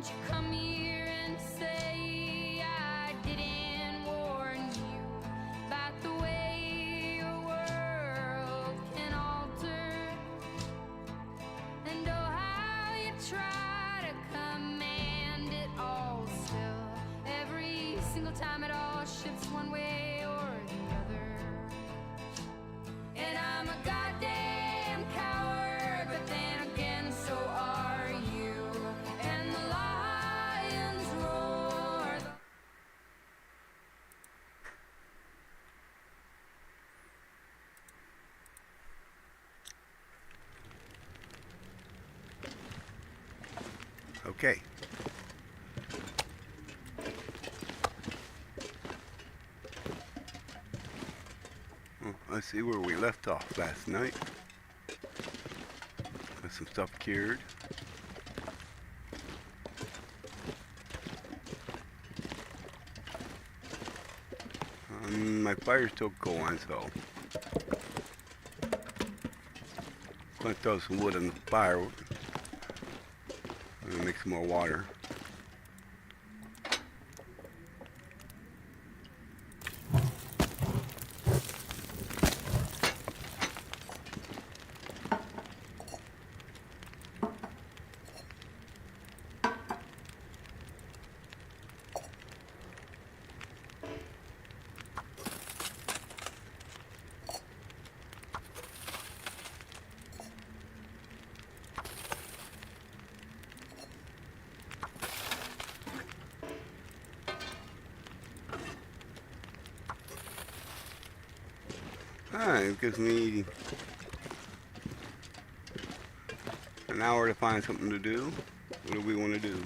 don't you come here and say I didn't warn you about the way your world can alter, and oh how you try to command it all still. Every single time it all shifts one way or the other. And I'm a goddamn coward, but then again so are you. And the lions roar. Okay. Well, let's see where we left off last night. Got some stuff cured. My fire's still going, so I'm gonna throw some wood on the fire and make some more water. It gives me an hour to find something to do. What do we want to do?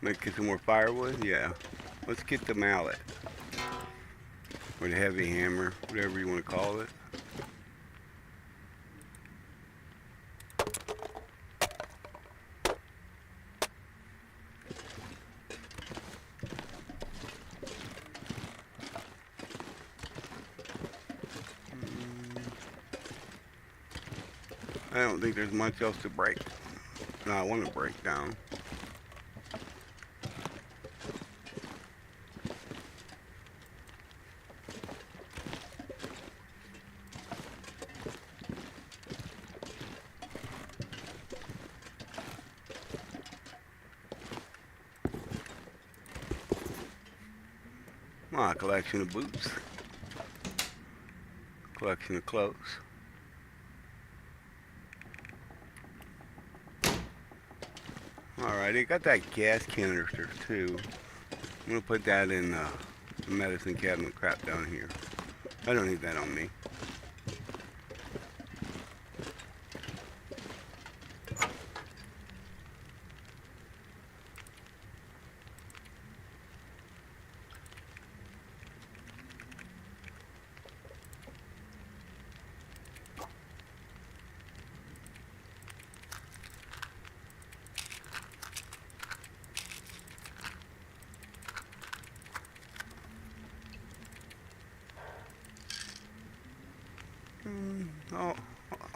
Make some more firewood? Yeah. Let's get the mallet. Or the heavy hammer, whatever you want to call it. I don't think there's much else to break. No, I want to break down. Well, a collection of boots. Collection of clothes. Alright, I got that gas canister too. I'm gonna put that in the medicine cabinet crap down here. I don't need that on me.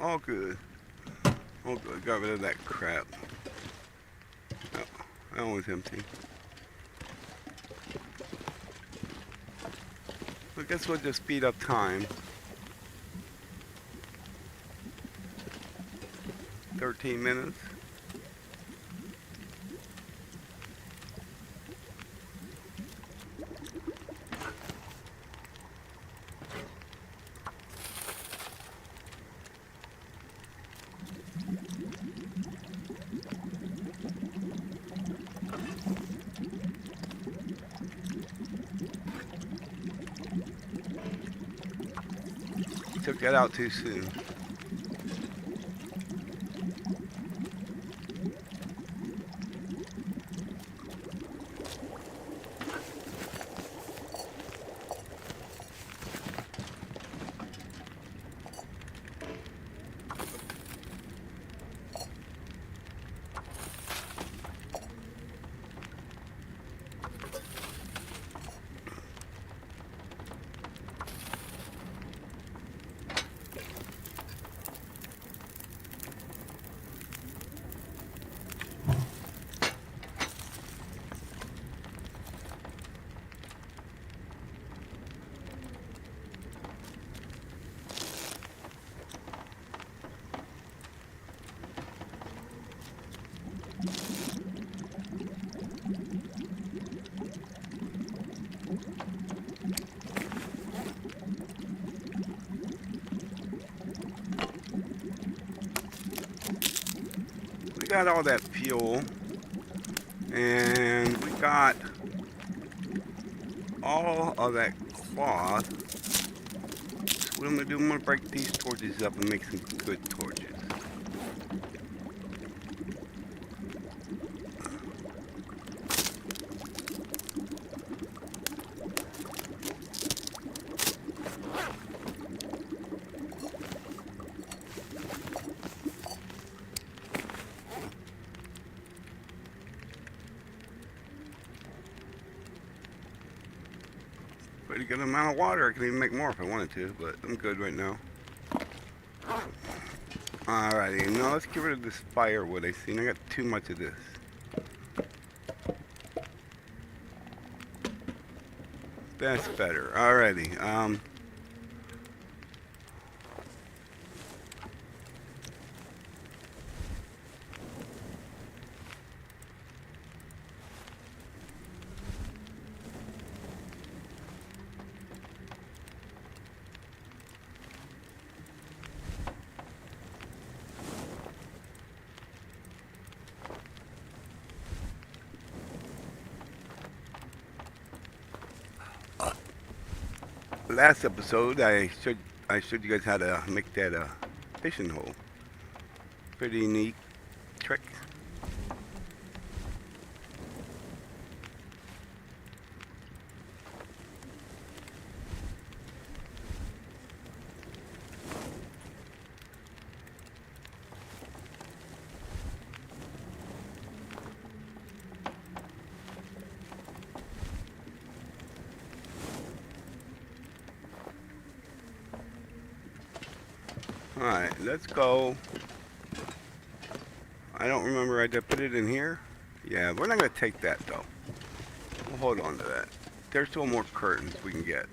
All good. All good. Got rid of that crap. Oh, that one's empty. I guess we'll just speed up time. 13 minutes. Took that out too soon. got all that fuel, and we got all of that cloth. So what I'm gonna do, I'm gonna break these torches up and make some good torches. Pretty good amount of water. I can even make more if I wanted to, but I'm good right now. Alrighty, now let's get rid of this firewood. I see I got too much of this. That's better. Alrighty. Last episode, I showed you guys how to make that fishing hole. Pretty neat trick. Alright, let's go. I don't remember, I did put it in here. Yeah, we're not going to take that though. We'll hold on to that. There's still more curtains we can get.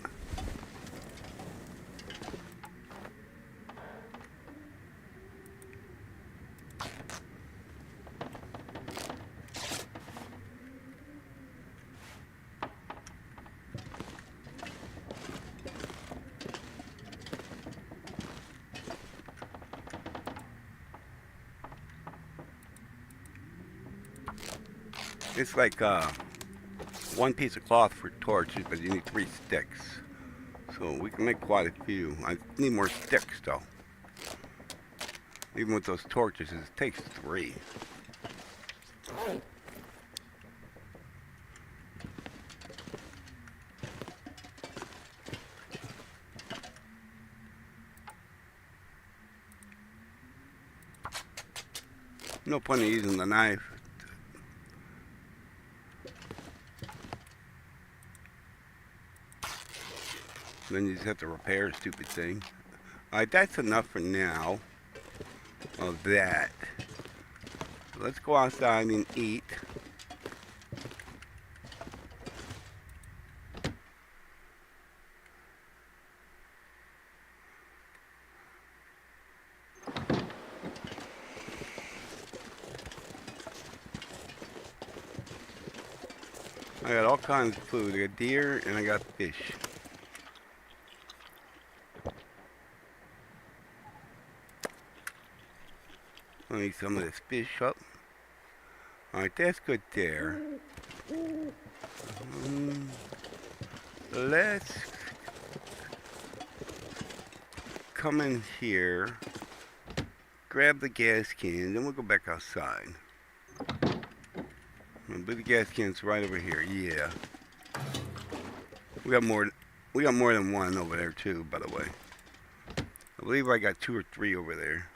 It's like one piece of cloth for torches, but you need 3 sticks. So we can make quite a few. I need more sticks though. Even with those torches, it takes 3. No point in using the knife. Then you just have to repair a stupid thing. Alright, that's enough for now of that. Let's go outside and eat. I got all kinds of food. I got deer and I got fish. Let me some of this fish up. Alright, that's good there. Let's come in here, grab the gas can, then we'll go back outside. I believe the gas can's right over here. Yeah. We got more than one over there too, by the way. I believe I got 2 or 3 over there.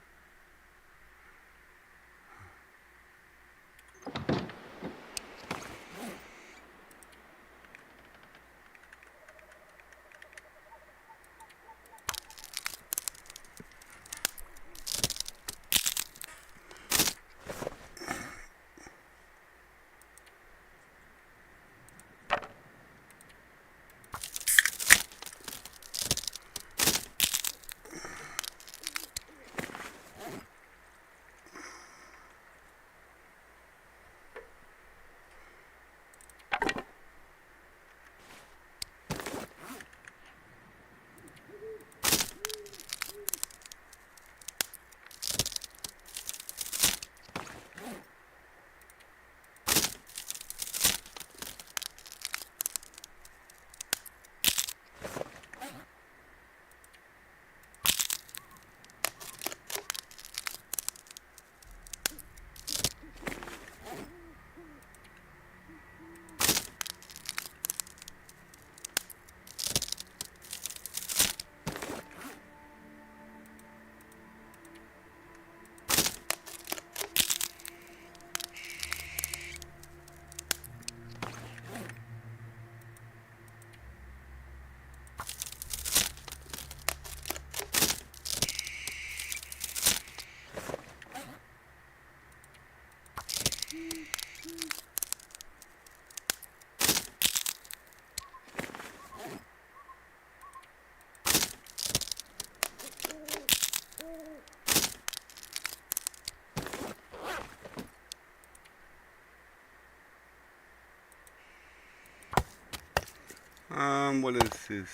What is this?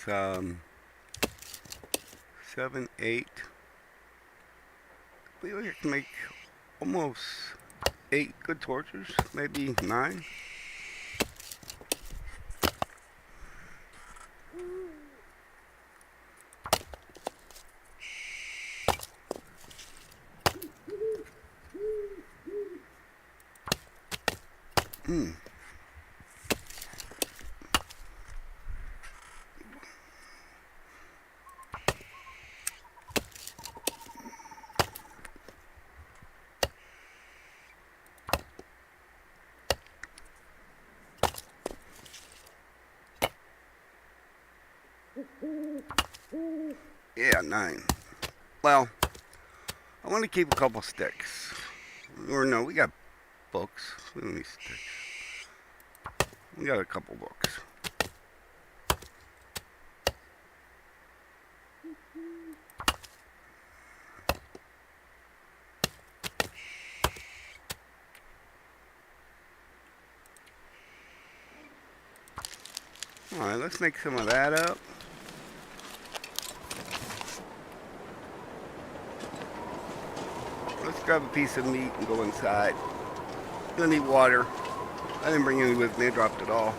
7, 8. We can make almost 8 good torches, maybe 9. Yeah, 9. Well, I want to keep a couple sticks. Or no, we got books. We don't need sticks. We got a couple books. Alright, let's make some of that up. Let's grab a piece of meat and go inside. Gonna need water. I didn't bring any with me, I dropped it all.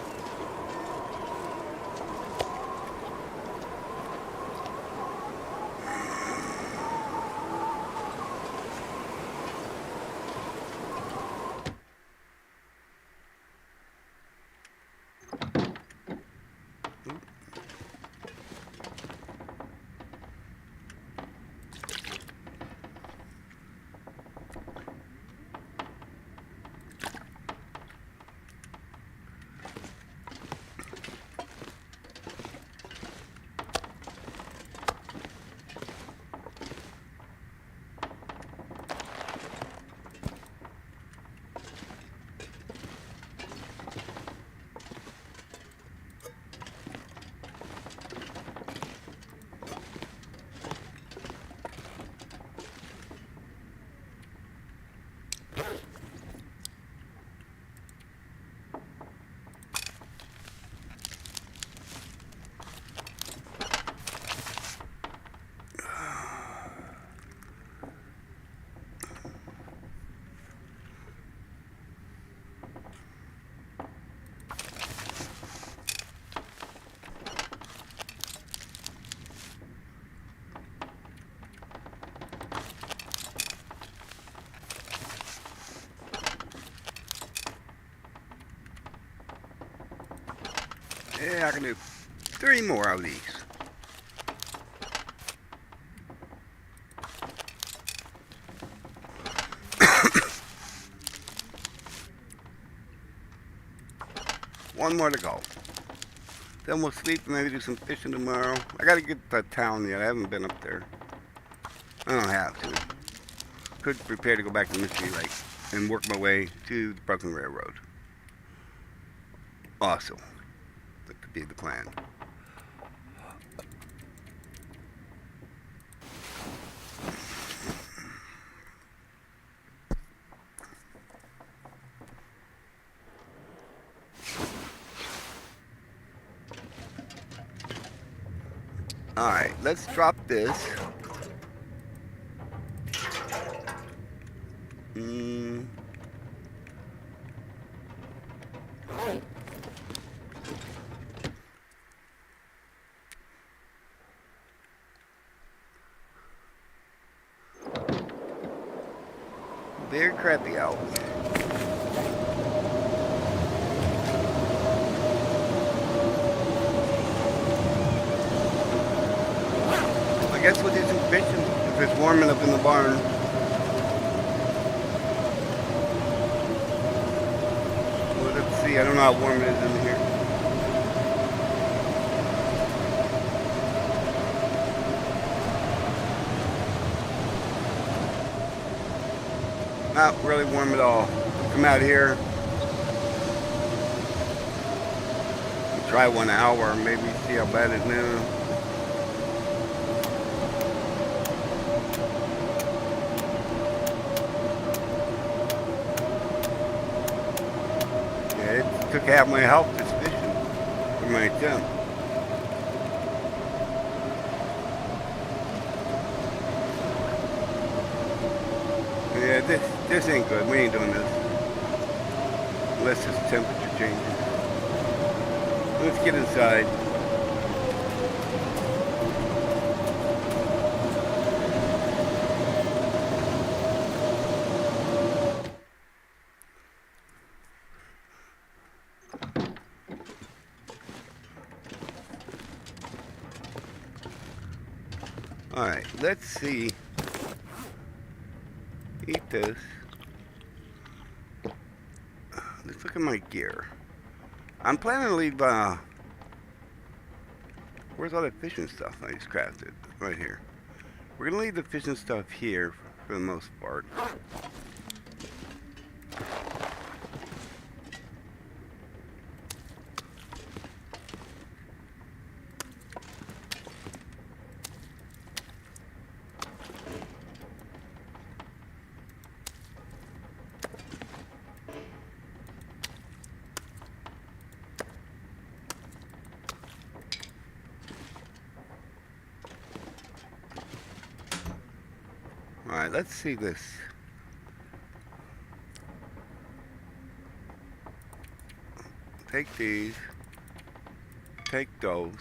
Yeah, I can do 3 more of these. One more to go. Then we'll sleep and maybe do some fishing tomorrow. I gotta get to town yet. I haven't been up there. I don't have to. Could prepare to go back to Mystery Lake and work my way to the Brooklyn Railroad. Also, that could be the plan. Alright, let's drop this. Very crappy out. I guess we'll do some fishing if it's warm enough in the barn. Well, let's see. I don't know how warm it is in here. Not really warm at all. Come out here. Try 1 hour, maybe see how bad it is now. Yeah, it took half my health this fishing for my attempt. Yeah, this ain't good. We ain't doing this. Unless this temperature changes. Let's get inside. Alright, let's see. Eat this. Let's look at my gear. I'm planning to leave, where's all that fishing stuff I just crafted? Right here. We're gonna leave the fishing stuff here for the most part. Alright, let's see this. Take these. Take those.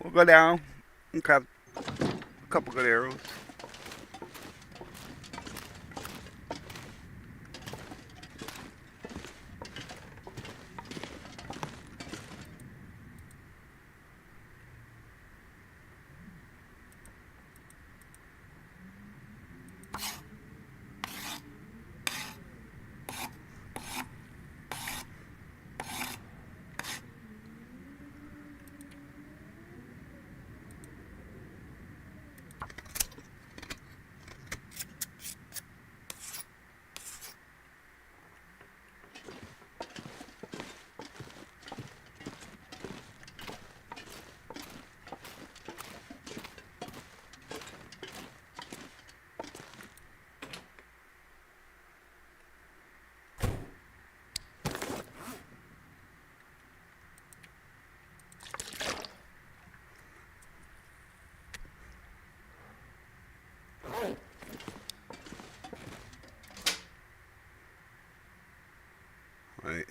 We'll go down and grab a couple good arrows. Right.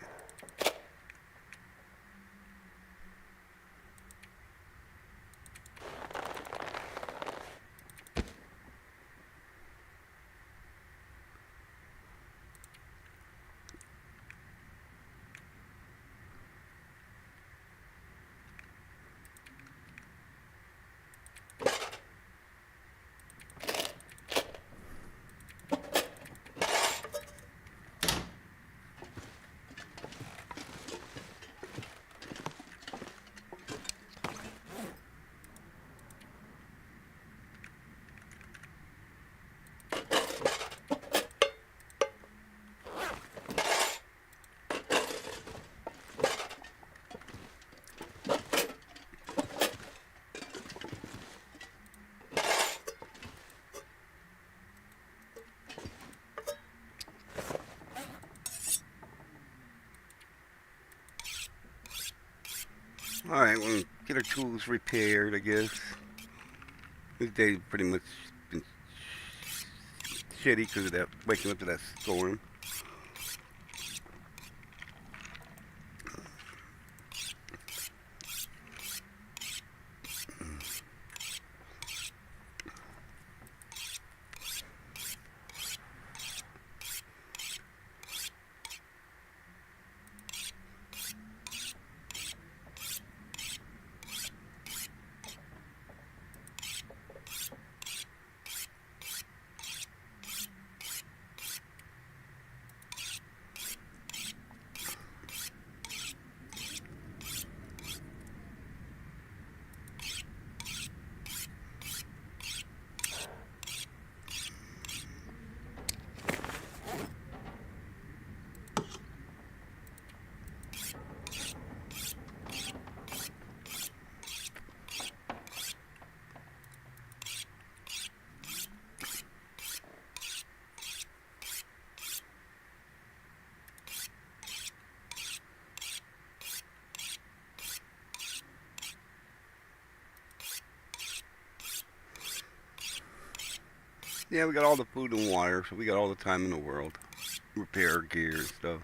Alright, we'll get our tools repaired, I guess. This day's pretty much been shitty because of that, waking up to that storm. Yeah, we got all the food and water, so we got all the time in the world. Repair gear and stuff.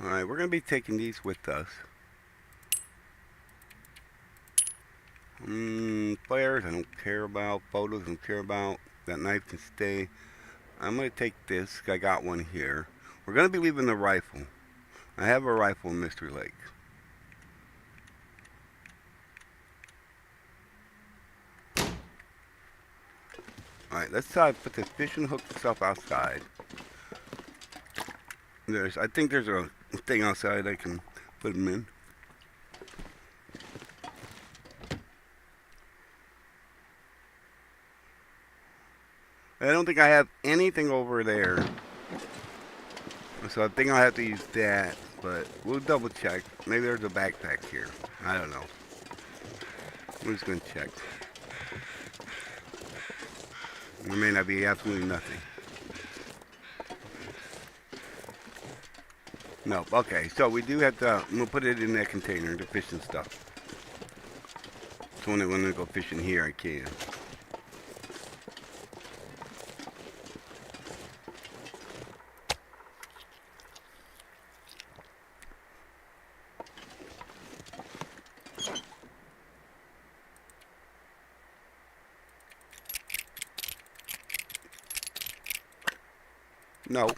Alright, we're going to be taking these with us. Flares I don't care about. Photos I don't care about. That knife can stay. I'm going to take this. I got one here. We're going to be leaving the rifle. I have a rifle in Mystery Lake. Alright, let's put this fishing hook stuff outside. I think there's a thing outside I can put them in. I don't think I have anything over there. So I think I'll have to use that, but we'll double check. Maybe there's a backpack here. I don't know. We're just going to check. There may not be absolutely nothing. No, okay, so we do have to, we'll put it in that container, the fishing stuff. So when I want to go fishing here, I can. No.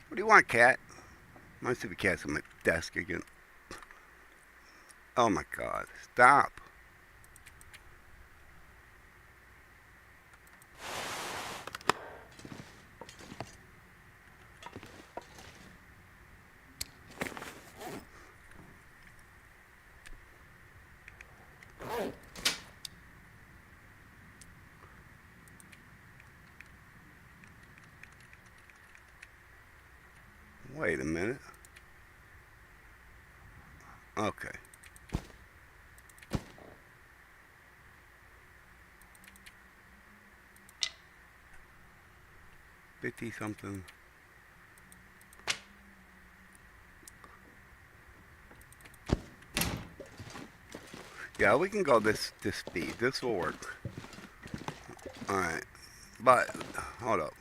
What do you want, cat? I see the cat's on my desk again. Oh my god, stop. Wait a minute. Okay. $50 something. Yeah, we can go this speed. This will work. Alright. But hold up.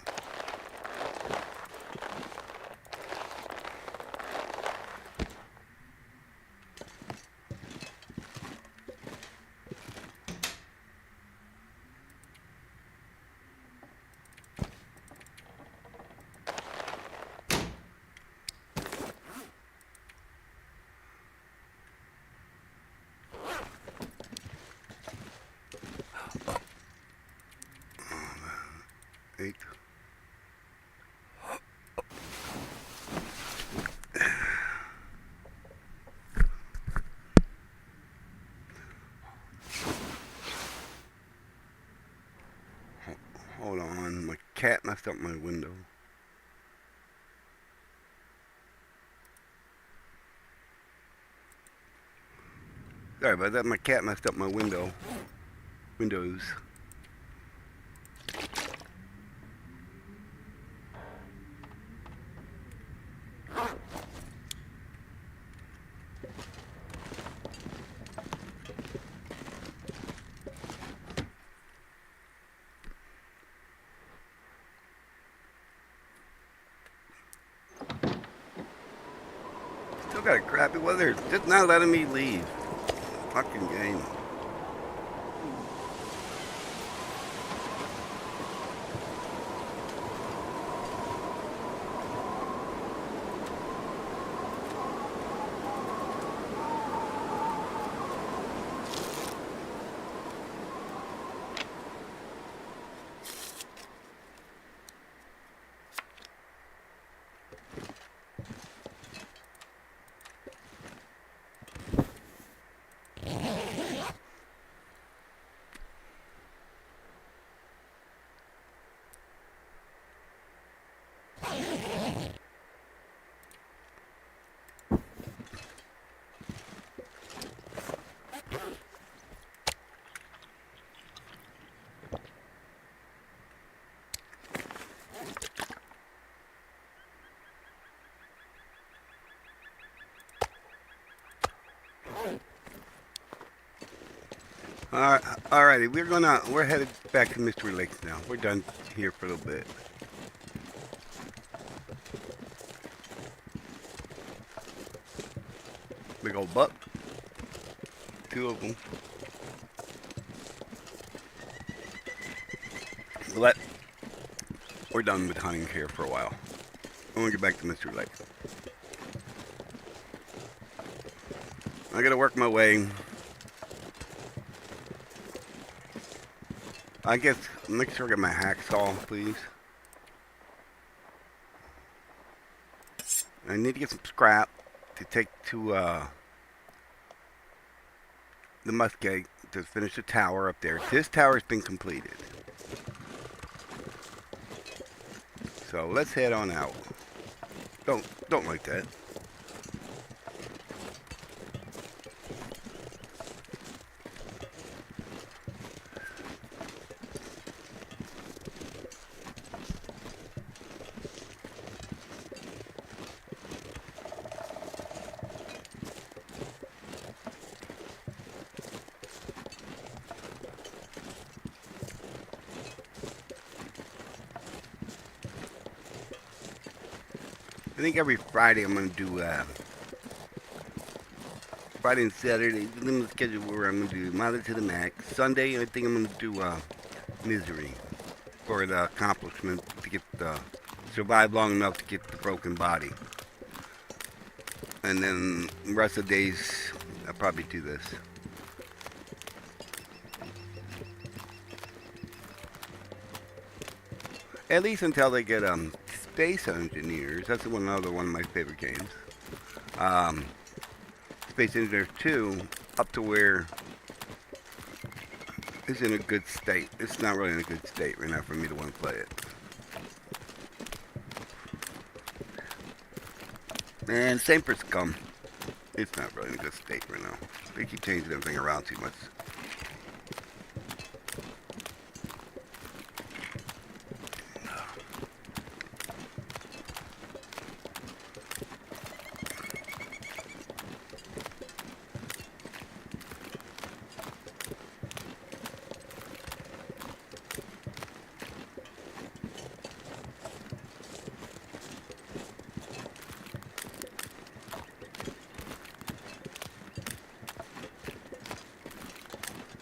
Eight. Hold on, my cat messed up my window. Sorry about that. My cat messed up my windows. Still got a crappy weather. It's just not letting me leave. Fucking game. Alrighty, we're headed back to Mystery Lakes now. We're done here for a little bit. Big old buck. 2 of them. But we're done with hunting here for a while. I want to get back to Mystery Lake. I gotta work my way. I guess, make sure I get my hacksaw, please. I need to get some scrap to take to the Muskeg to finish the tower up there. This tower's been completed. So let's head on out. Don't like that. I think every Friday I'm going to do, Friday and Saturday, limited schedule where I'm going to do Mileage to the Max. Sunday, I think I'm going to do, Misery for the accomplishment to get, survive long enough to get the broken body. And then the rest of the days, I'll probably do this. At least until they get, Space Engineers. That's another one of my favorite games. Space Engineers 2, up to where it's in a good state. It's not really in a good state right now for me to want to play it. And same for Scum. It's not really in a good state right now. They keep changing everything around too much.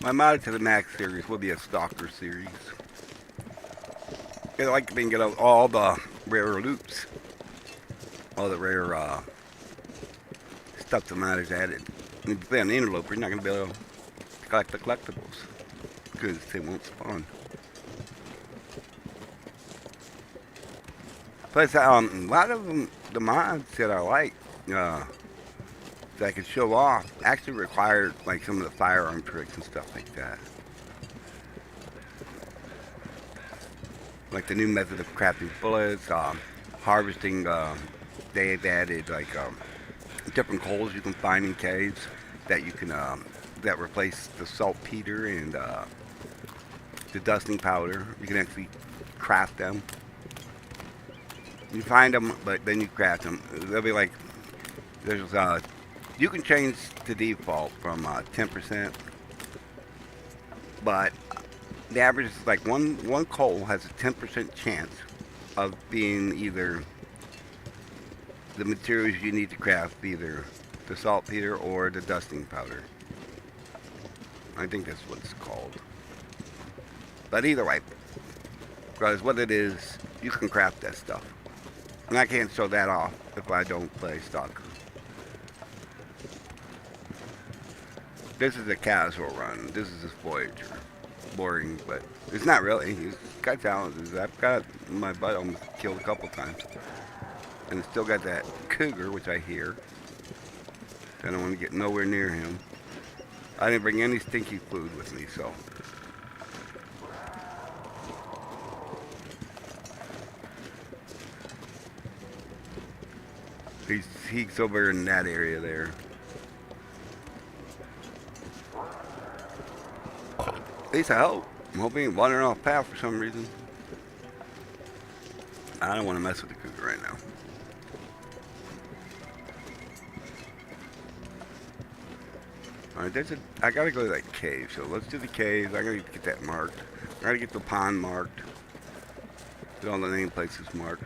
My Mod to the Max series will be a Stalker series. I like being get all the rare loops, all the rare stuff the mod has added. If you play on the Interloper, you're not going to be able to collect the collectibles because they won't spawn. Plus, a lot of them, the mods that I like, that I could show off actually required like some of the firearm tricks and stuff like that. Like the new method of crafting bullets, harvesting, they've added like different coals you can find in caves that you can that replace the saltpeter and the dusting powder. You can actually craft them. You find them, but then you craft them. They'll be like, there's you can change the default from 10%, but the average is like one coal has a 10% chance of being either the materials you need to craft, either the saltpeter or the dusting powder. I think that's what it's called. But either way, because what it is, you can craft that stuff. And I can't show that off if I don't play stock. This is a casual run. This is a Voyager. Boring, but it's not really. It's got challenges. I've got my butt almost killed a couple times. And it's still got that cougar, which I hear. I don't want to get nowhere near him. I didn't bring any stinky food with me, so. He's over in that area there. At least I hope. I'm hoping he's wandering off path for some reason. I don't want to mess with the cougar right now. Alright, I gotta go to that cave, so let's do the cave. I gotta get that marked. I gotta get the pond marked. Get all the name places marked.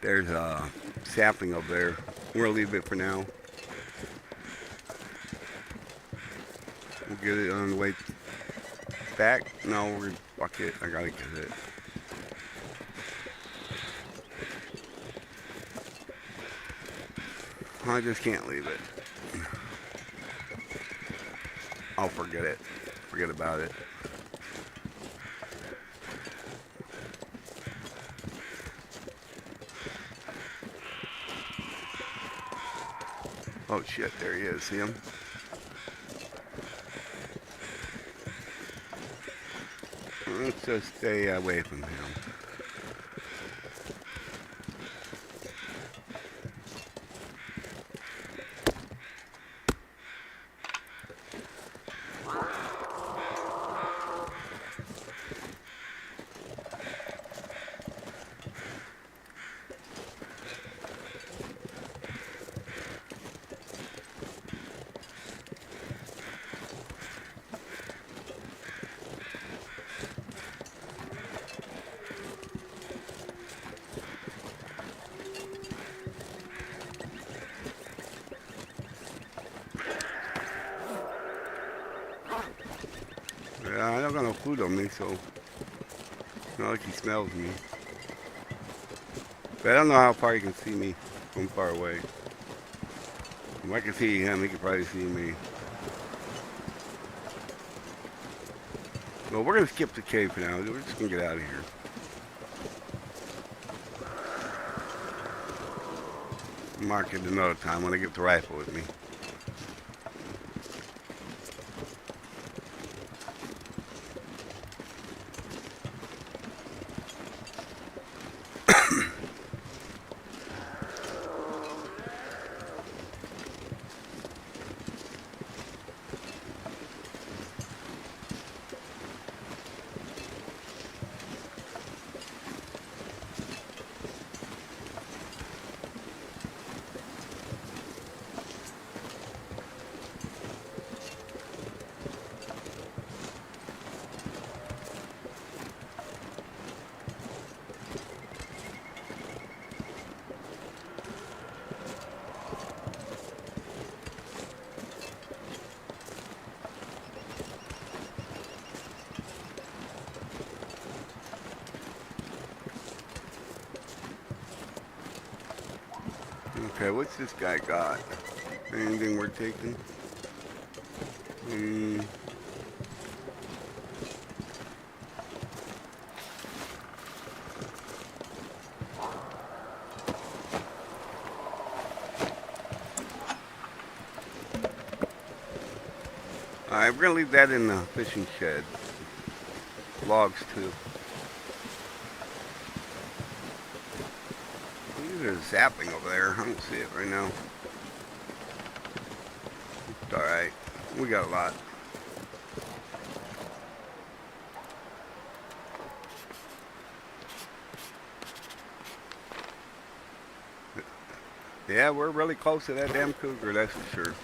There's a sapling up there. We're gonna leave it for now. We'll get it on the way back. No, we're gonna fuck it. I gotta get it. I just can't leave it. I'll forget it. Forget about it. Oh shit, there he is. See him? Let's just stay away from him. I don't got no food on me, so it's not like he smells me. But I don't know how far he can see me from far away. If I can see him, he can probably see me. Well, we're going to skip the cave for now. We're just going to get out of here. Mark it another time when I get the rifle with me. Okay, what's this guy got? Anything we're taking? Alright, we're gonna leave that in the fishing shed. Logs too. There's zapping over there. I don't see it right now. It's alright. We got a lot. Yeah, we're really close to that damn cougar, that's for sure.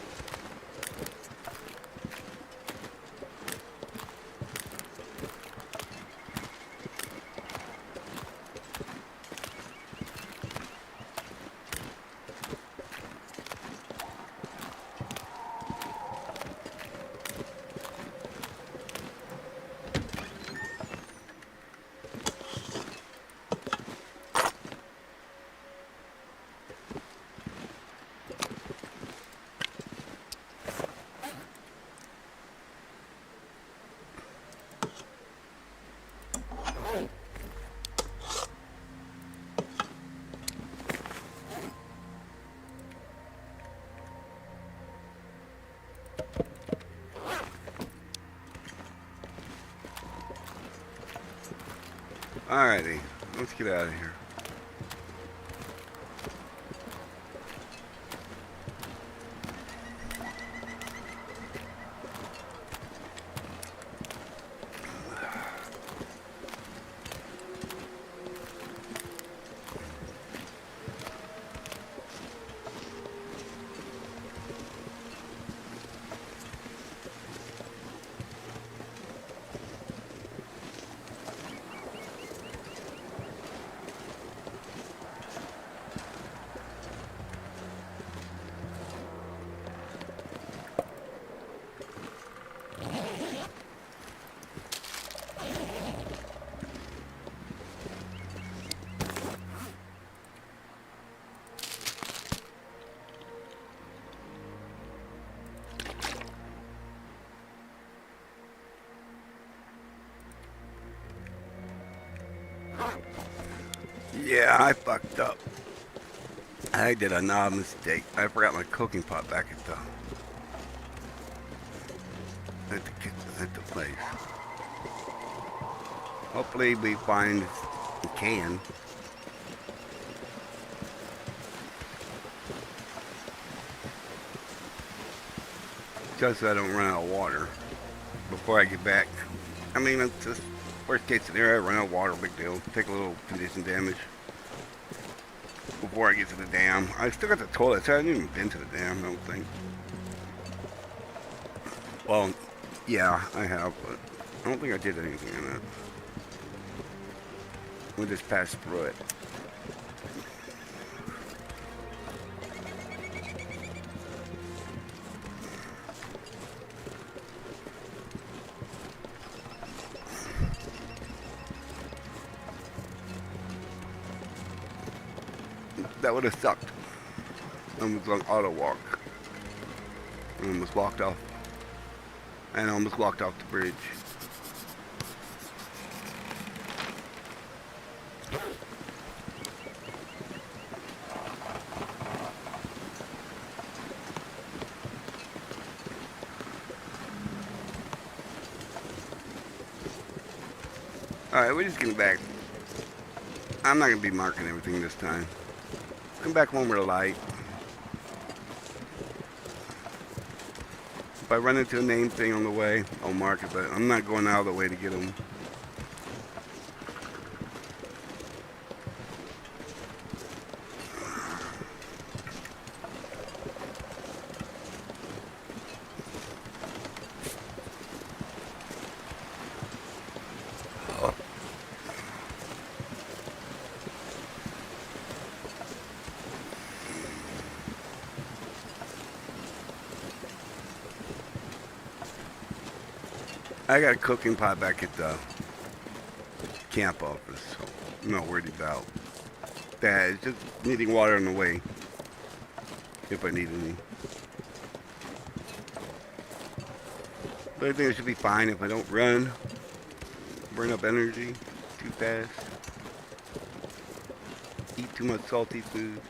Alrighty, let's get out of here. Yeah, I fucked up. I did a knob mistake. I forgot my cooking pot back at the place. Hopefully we find a can. Just so I don't run out of water before I get back. I mean, it's just worst case scenario, I run out of water, big deal. Take a little condition damage before I get to the dam. I still got the toilet, so I haven't even been to the dam, I don't think. Well, yeah, I have, but I don't think I did anything in it. We just passed through it. That would have sucked. I was on auto walk. I almost walked off. And I almost walked off the bridge. Alright, we're just getting back. I'm not going to be marking everything this time. Come back when we're light. If I run into a name thing on the way, I'll mark it, but I'm not going out of the way to get them. I got a cooking pot back at the camp office, so I'm not worried about that. It's just needing water on the way, if I need any. But I think I should be fine if I don't run, burn up energy too fast, eat too much salty food.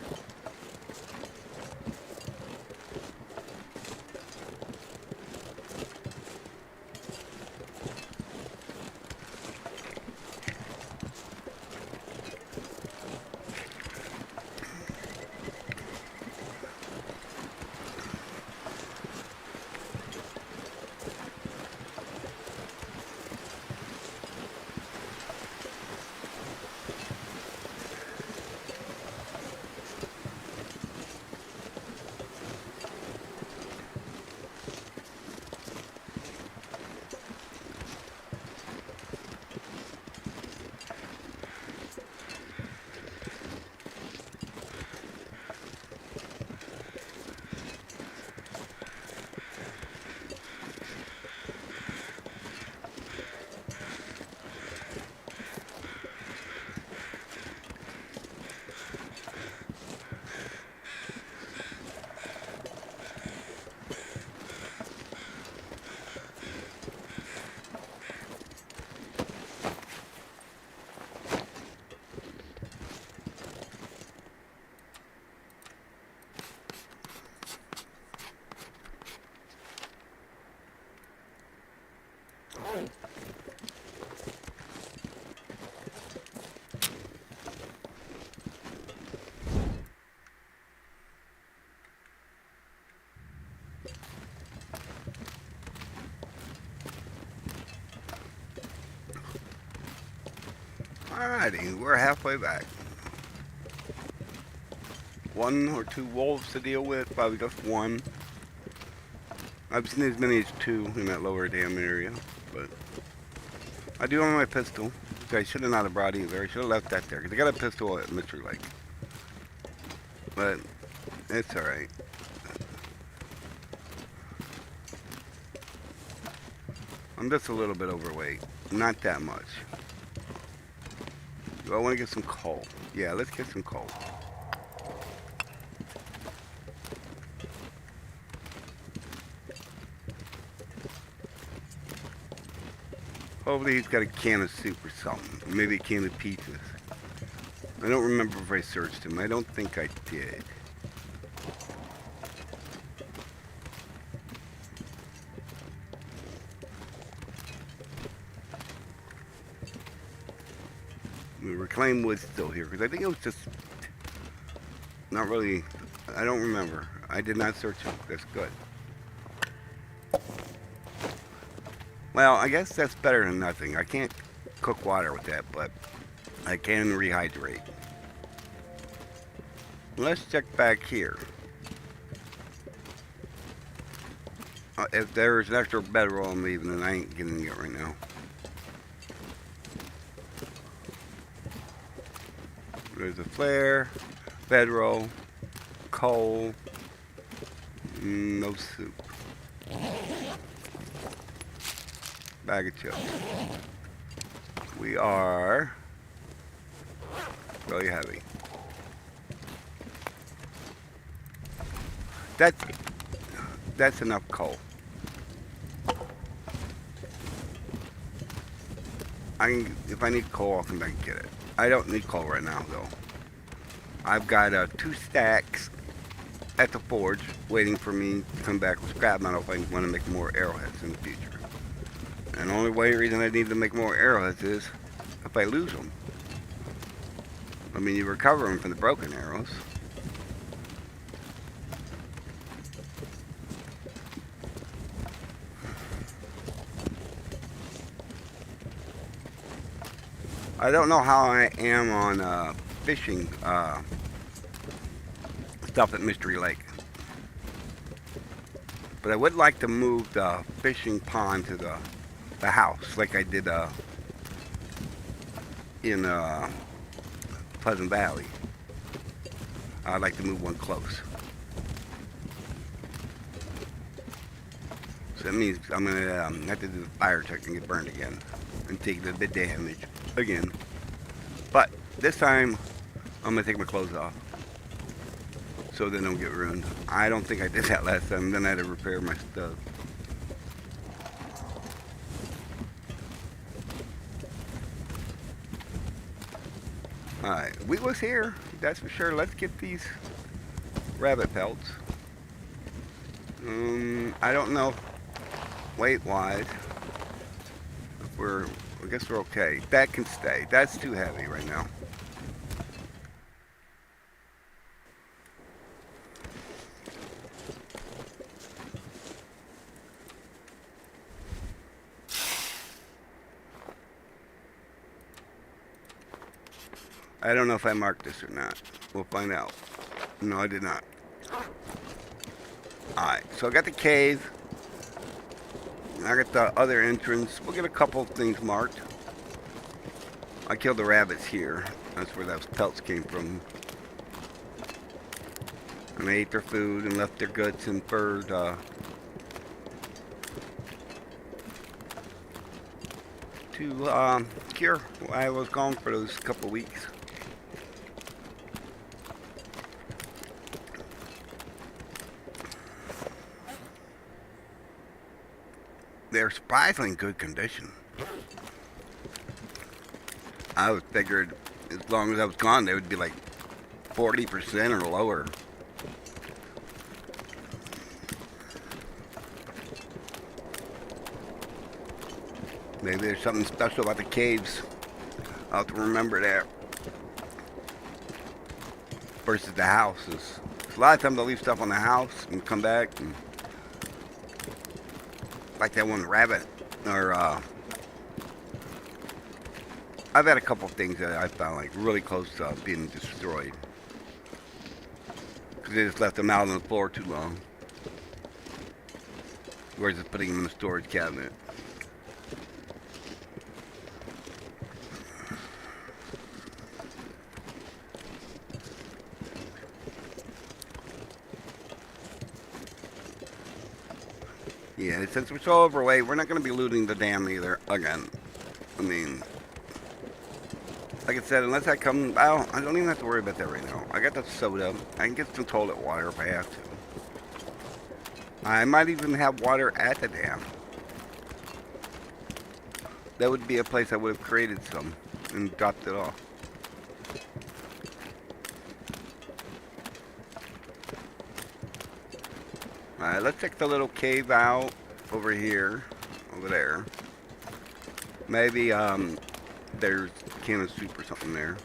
Alrighty, we're halfway back. 1 or 2 wolves to deal with, probably just 1. I've seen as many as 2 in that lower dam area, but I do own my pistol, which I should have not have brought either. I should have left that there, because I got a pistol at Mystery Lake. But it's alright. I'm just a little bit overweight. Not that much. Do I want to get some coal? Yeah, let's get some coal. Hopefully he's got a can of soup or something. Maybe a can of pizzas. I don't remember if I searched him. I don't think I did. The reclaimed wood's still here, because I think it was just not really, I don't remember. I did not search it. That's good. Well, I guess that's better than nothing. I can't cook water with that, but I can rehydrate. Let's check back here. If there's an extra bedroll I'm leaving, then I ain't getting it right now. There's a flare, bedroll, coal, no soup. Bag of chips. We are really heavy. That's enough coal. If I need coal, I'll come back and get it. I don't need coal right now, though. I've got 2 stacks at the forge waiting for me to come back with scrap metal if I want to make more arrowheads in the future. And the only reason I need to make more arrowheads is if I lose them. I mean, you recover them from the broken arrows. I don't know how I am on fishing stuff at Mystery Lake. But I would like to move the fishing pond to the house like I did in Pleasant Valley. I'd like to move one close. So that means I'm going to have to do the fire check and get burned again and take the bit damage again. But this time I'm going to take my clothes off so they don't get ruined. I don't think I did that last time. Then I had to repair my stuff. Alright, wheat was here, that's for sure. Let's get these rabbit pelts. I don't know weight-wise. I guess we're okay. That can stay. That's too heavy right now. I don't know if I marked this or not. We'll find out. No, I did not. Alright, so I got the cave. I got the other entrance. We'll get a couple things marked. I killed the rabbits here. That's where those pelts came from. And they ate their food and left their guts and fur to cure while I was gone for those couple weeks. They're surprisingly in good condition. I was figured as long as I was gone, they would be like 40% or lower. Maybe there's something special about the caves. I'll have to remember that. Versus the houses. A lot of times they'll leave stuff on the house and come back and like that one rabbit, or I I've had a couple things that I found like really close to being destroyed because they just left them out on the floor too long. We're just putting them in the storage cabinet. Yeah, since we're so overweight, we're not going to be looting the dam either. Again, I mean, like I said, unless I come out, I don't even have to worry about that right now. I got the soda. I can get some toilet water if I have to. I might even have water at the dam. That would be a place I would have created some and dropped it off. Alright, let's check the little cave out over here, over there. Maybe there's a can of soup or something there.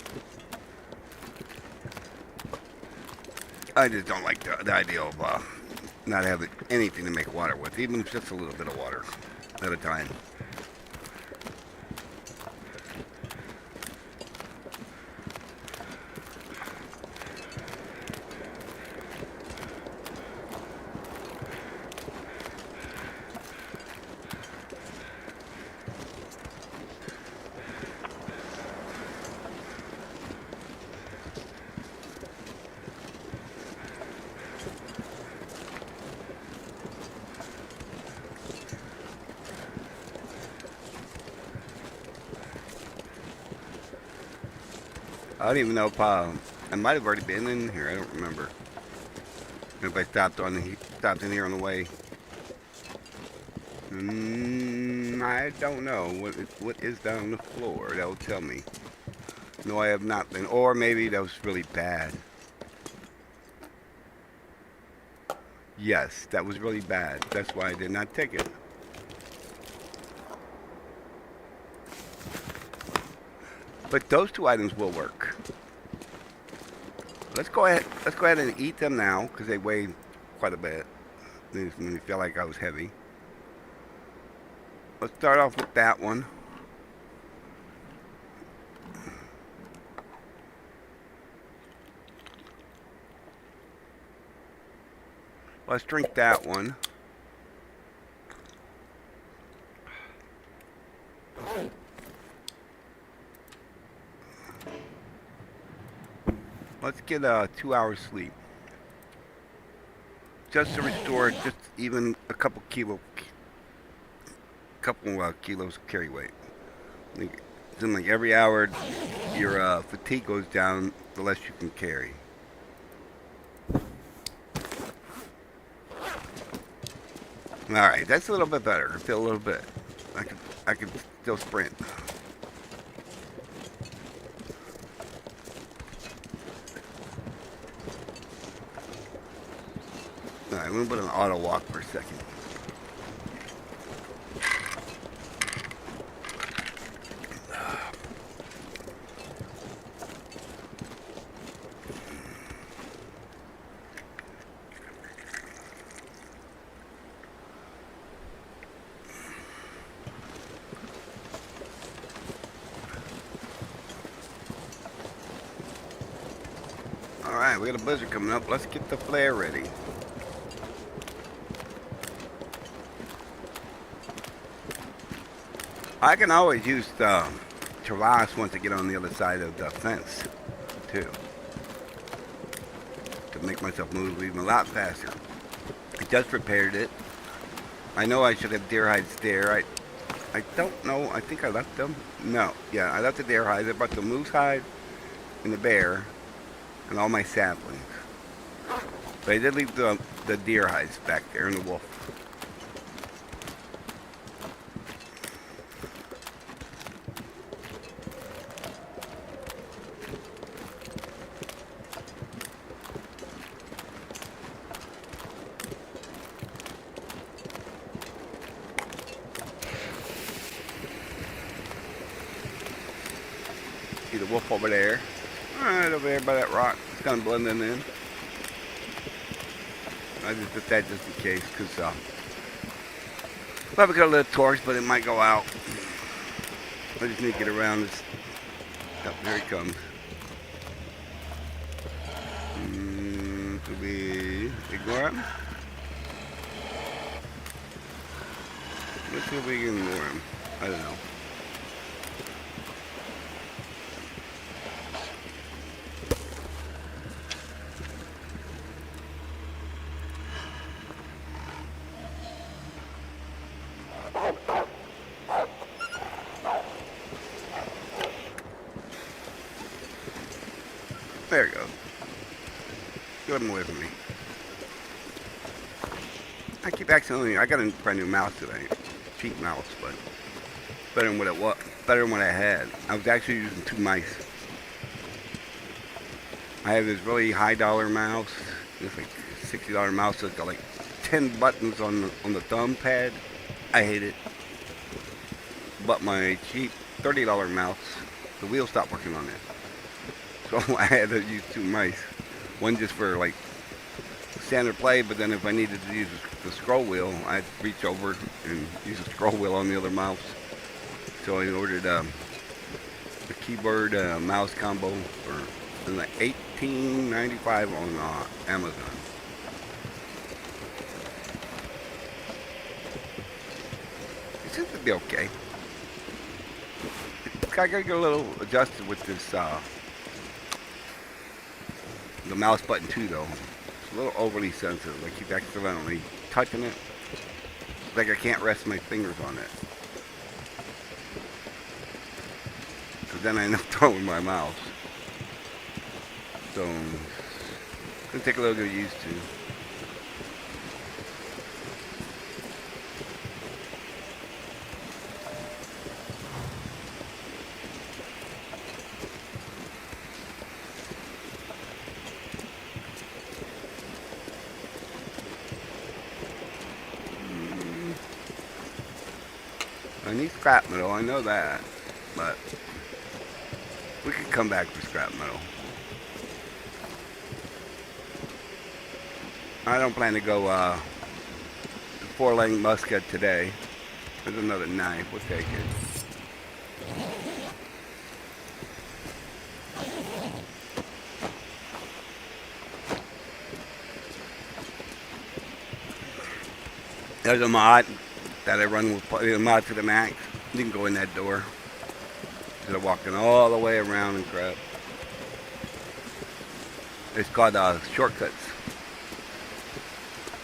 I just don't like the idea of not having anything to make water with, even if it's just a little bit of water at a time. I don't even know if I might have already been in here. I don't remember. If I stopped in here on the way. I don't know what is down on the floor. That will tell me. No, I have not been. Or maybe that was really bad. Yes, that was really bad. That's why I did not take it. But those two items will work. Let's go ahead and eat them now because they weigh quite a bit. They just made me feel like I was heavy. Let's start off with that one. Let's drink that one. Let's get 2 hours sleep. Just to restore just even a couple kilos of carry weight. It seems like every hour your fatigue goes down, the less you can carry. Alright, that's a little bit better. I feel a little bit. I can still sprint. Alright, I'm gonna put an auto walk for a second. Alright, we got a blizzard coming up. Let's get the flare ready. I can always use the terrace once I get on the other side of the fence, too. To make myself move even a lot faster. I just repaired it. I know I should have deer hides there. I don't know. I think I left them. No. Yeah, I left the deer hides. I brought the moose hide and the bear and all my saplings. But I did leave the deer hides back there and the wolf. See the wolf over there. Right over there by that rock. It's kind of blending in. I just did that just in case, because probably got a little torch, but it might go out. I just need to get around this Yep, here he comes. Should we ignore him? Let's see if we can ignore him. I don't know. There you go. Get him away from me. I keep accidentally. I got a brand new mouse today. Cheap mouse, but better than what it was. Better than what I had. I was actually using 2 mice. I have this really high dollar mouse. It's like $60 mouse. It's got like 10 buttons on the thumb pad. I hate it. But my cheap $30 mouse, the wheel stopped working on it. So I had to use 2 mice. One just for like standard play, but then if I needed to use the scroll wheel, I'd reach over and use the scroll wheel on the other mouse. So I ordered a keyboard mouse combo for like $18.95 on Amazon. It seems to be okay. I gotta get a little adjusted with this the mouse button too, though. It's a little overly sensitive. I keep accidentally touching it. It's like I can't rest my fingers on it. Because then I end up throwing my mouse. So, it's gonna take a little get used to. I need scrap metal, I know that, but we could come back for scrap metal. I don't plan to go 4-length musket today. There's another knife, we'll take it. There's a mod that I run with a mod to the max. You can go in that door instead of walking all the way around and crap. It's called shortcuts.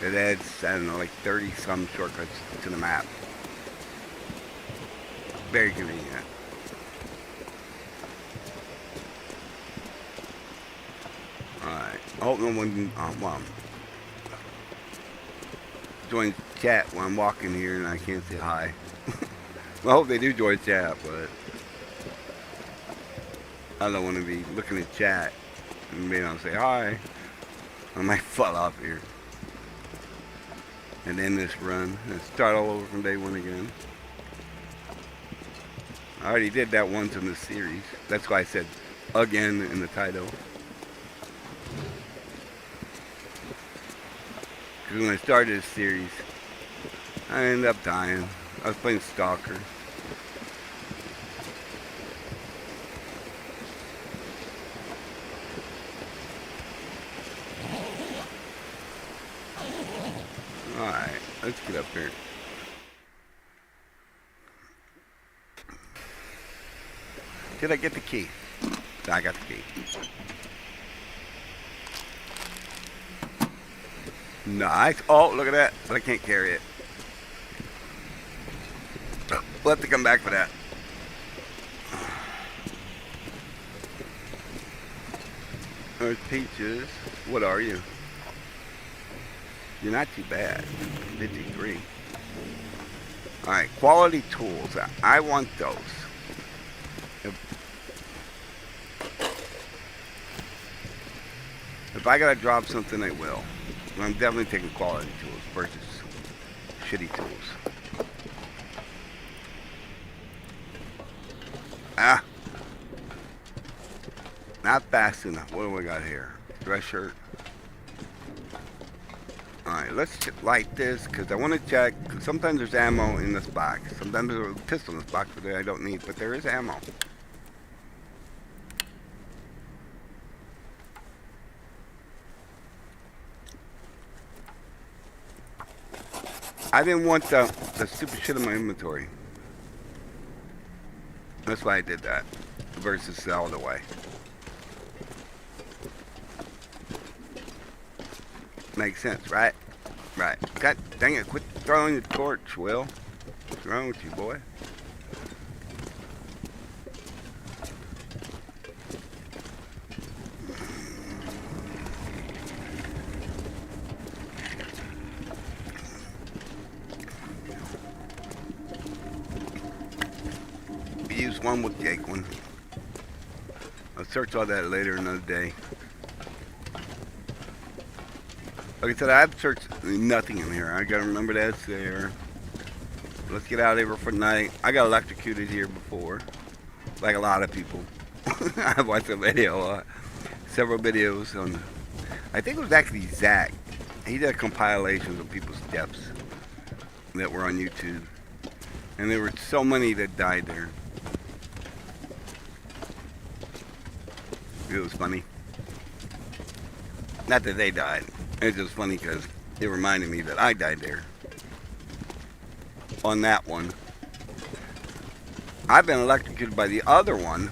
It adds, I don't know, like 30 some shortcuts to the map. Very convenient. Alright. I hope no one join chat when I'm walking here and I can't say hi. I hope they do join chat, but I don't want to be looking at chat and being able to say hi. I might fall off here and end this run and start all over from day 1 again. I already did that once in this series. That's why I said again in the title. Because when I started this series, I ended up dying. I was playing Stalker. Alright, let's get up here. Did I get the key? I got the key. Nice. Oh, look at that. But I can't carry it. We'll have to come back for that. There's Peaches. What are you? You're not too bad. 53. Alright, quality tools. I want those. If I gotta drop something, I will. But I'm definitely taking quality tools versus shitty tools. Ah! Not fast enough. What do we got here? Dress shirt. Alright, let's light this because I want to check. Sometimes there's ammo in this box. Sometimes there's a pistol in this box that I don't need, but there is ammo. I didn't want the stupid shit in my inventory. That's why I did that. Versus sell it away. Makes sense, right? Right. God dang it, quit throwing the torch, Will. What's wrong with you, boy? Use one with Jake one. I'll search all that later another day. Like I said, I've searched nothing in here. I gotta remember that's there. Let's get out of here for night. I got electrocuted here before. Like a lot of people. I've watched a video, several videos on, I think it was actually Zach. He did compilations of people's deaths that were on YouTube. And there were so many that died there. It was funny. Not that they died. It was just funny because it reminded me that I died there. On that one. I've been electrocuted by the other one.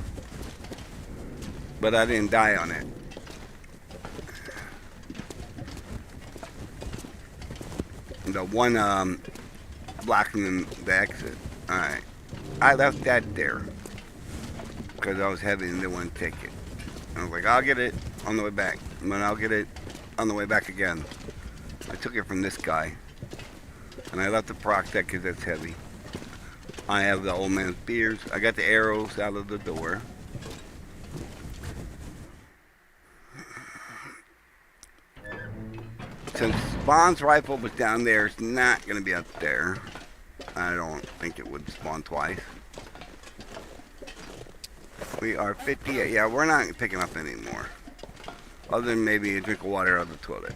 But I didn't die on it. The one blocking the exit. Alright. I left that there. Because I was heavy and didn't want to take it. I was like, I'll get it on the way back. And then I'll get it on the way back again. I took it from this guy. And I left the proc deck because that's heavy. I have the old man's beers. I got the arrows out of the door. Since Spawn's rifle was down there, it's not going to be up there. I don't think it would spawn twice. We are 58. Yeah, we're not picking up anymore. Other than maybe a drink of water out of the toilet.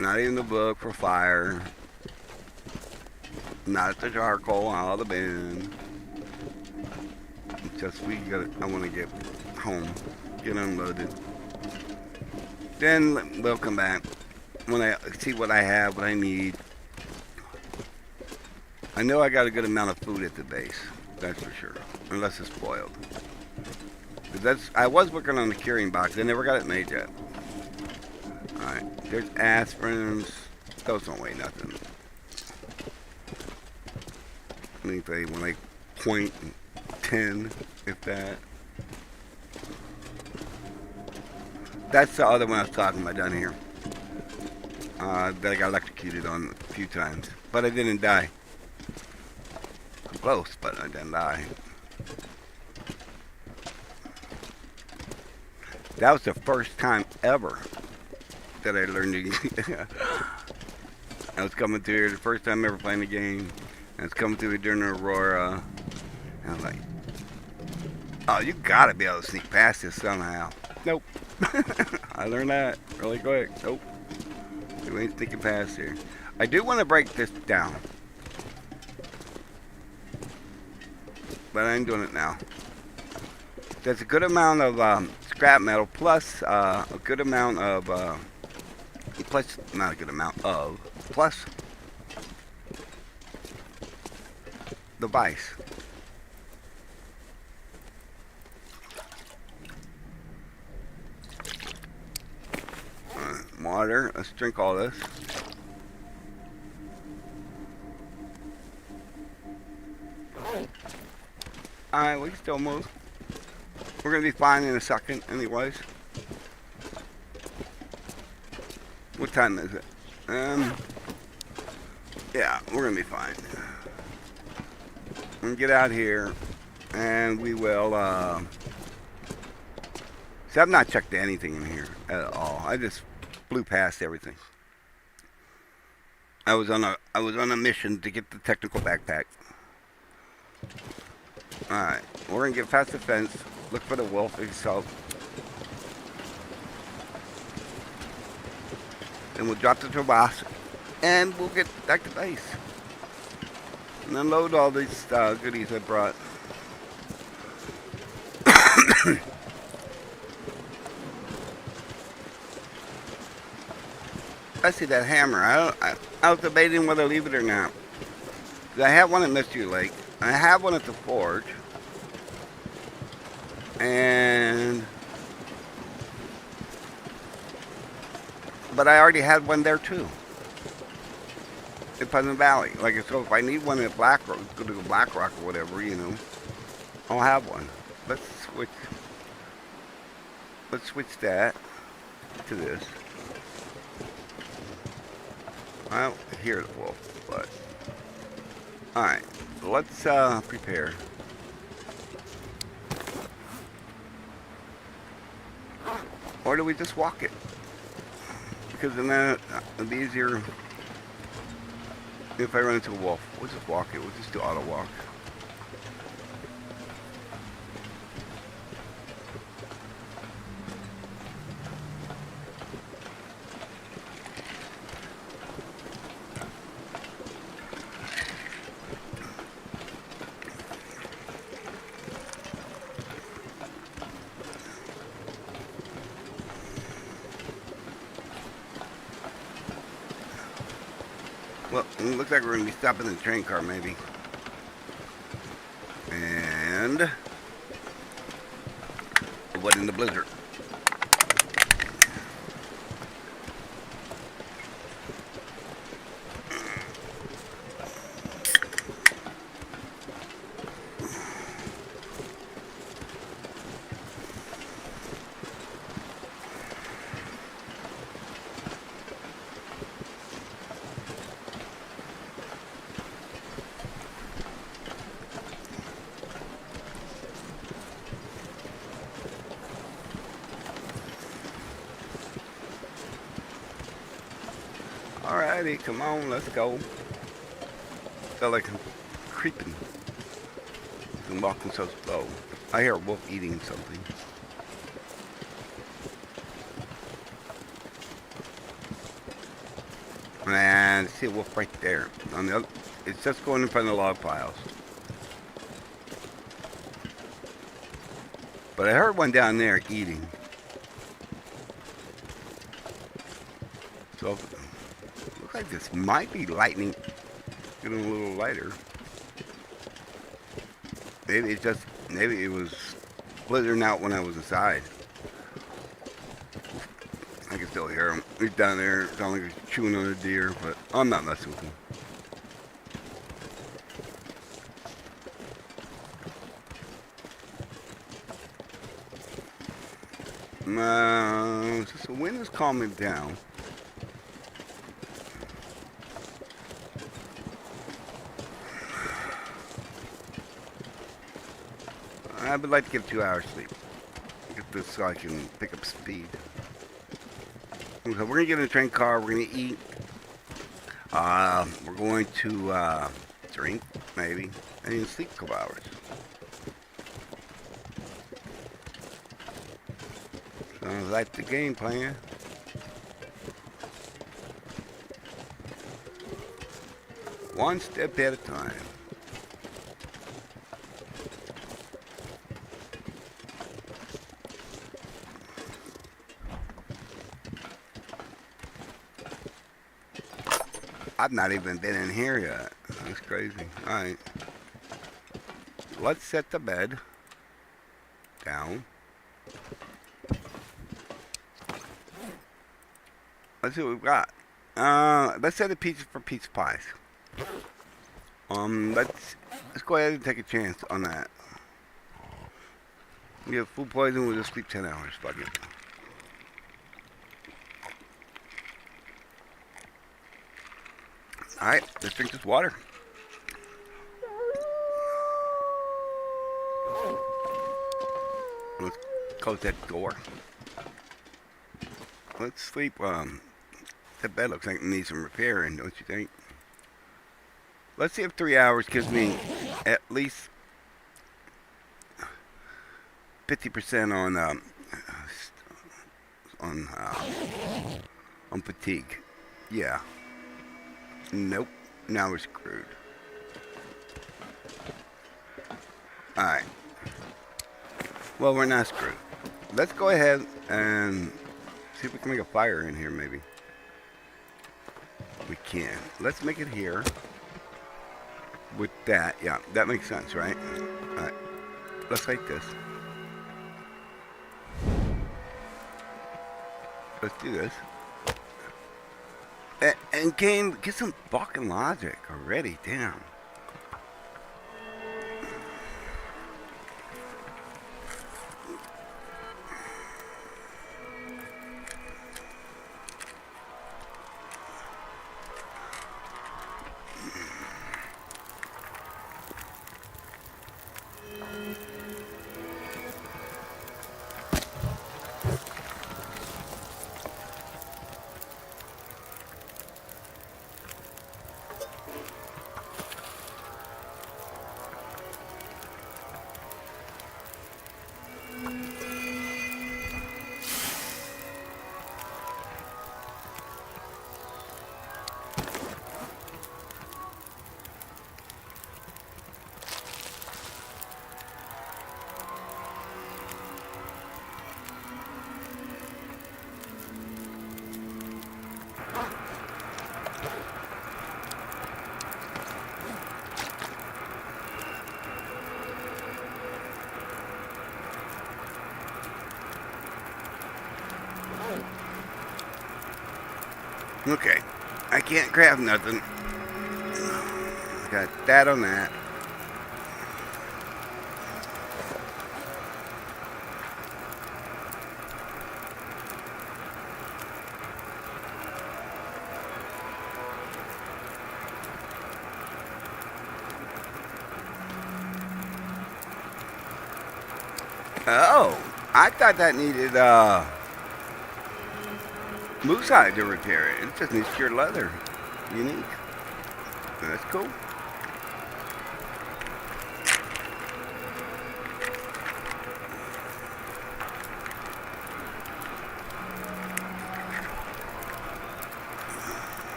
Not even the book for fire. Not the charcoal out of the bin. Just I want to get home. Get unloaded. Then we'll come back. When I see what I have, what I need. I know I got a good amount of food at the base. That's for sure. Unless it's spoiled. I was working on the curing box. I never got it made yet. Alright. There's aspirins. Those don't weigh nothing. I think they were like 0.10, if that. That's the other one I was talking about down here. That I got electrocuted on a few times. But I didn't die. I'm close, but I didn't die. That was the first time ever that I learned to I was coming through here the first time ever playing the game. And I was coming through here during Aurora. And I was like, oh, you gotta be able to sneak past this somehow. Nope. I learned that really quick. Nope. You ain't sneaking past here. I do want to break this down. But I ain't doing it now. There's a good amount of scrap metal plus a good amount of plus not a good amount of plus the vice. Water. Let's drink all this. Alright, we can still move. We're gonna be fine in a second, anyways. What time is it? Yeah, we're gonna be fine. We're gonna get out here, and we will. See, I've not checked anything in here at all. I just flew past everything. I was on a mission to get the technical backpack. Alright, we're gonna get past the fence, look for the wolf itself. Then we'll drop the turbos, and we'll get back to base. And unload all these goodies I brought. especially that hammer. I was debating whether to leave it or not. 'Cause I have one at Mystery Lake. I have one at the forge. But I already had one there too. In Pleasant Valley. Like, so if I need one at Black Rock, go to Black Rock or whatever, you know, I'll have one. Let's switch that to this. I don't hear the wolf, but alright, let's prepare. Or do we just walk it? Because then it'll be easier if I run into a wolf. We'll just walk it. We'll just do auto walk. Well, it looks like we're going to be stopping the train car, maybe. And avoiding the blizzard. Alrighty, come on, let's go. Felt like I'm creeping. I'm walking so slow. I hear a wolf eating something. And I see a wolf right there. On the other, it's just going in front of the log piles. But I heard one down there eating. So looks like this might be lightning getting a little lighter. Maybe it was blizzarding out when I was inside. I can still hear him. He's down there, sound like he's chewing on a deer, but I'm not messing with him. Just the wind is calming down. I would like to get 2 hours sleep. Get this so I can pick up speed. So we're gonna get in a train car. We're gonna eat. We're going to drink maybe, and then sleep a couple hours. Sounds like the game plan. One step at a time. I've not even been in here yet. That's crazy. Alright. Let's set the bed down. Let's see what we've got. Let's set the pizza for pizza pies. Let's go ahead and take a chance on that. We have food poisoning, we'll just sleep 10 hours. Fuck it. Alright, let's drink this water. Let's close that door. Let's sleep. That bed looks like it needs some repairing, don't you think? Let's see if 3 hours gives me at least 50% on fatigue. Yeah. Nope. Now we're screwed. Alright. Well, we're not screwed. Let's go ahead and see if we can make a fire in here, maybe. We can. Let's make it here. With that, yeah, that makes sense, right? Alright. Let's like this. Let's do this. And game, get some fucking logic already, damn. Okay, I can't craft nothing. Got that on that. Oh, I thought that needed moose hide to repair it. It just needs pure leather. Unique. That's cool.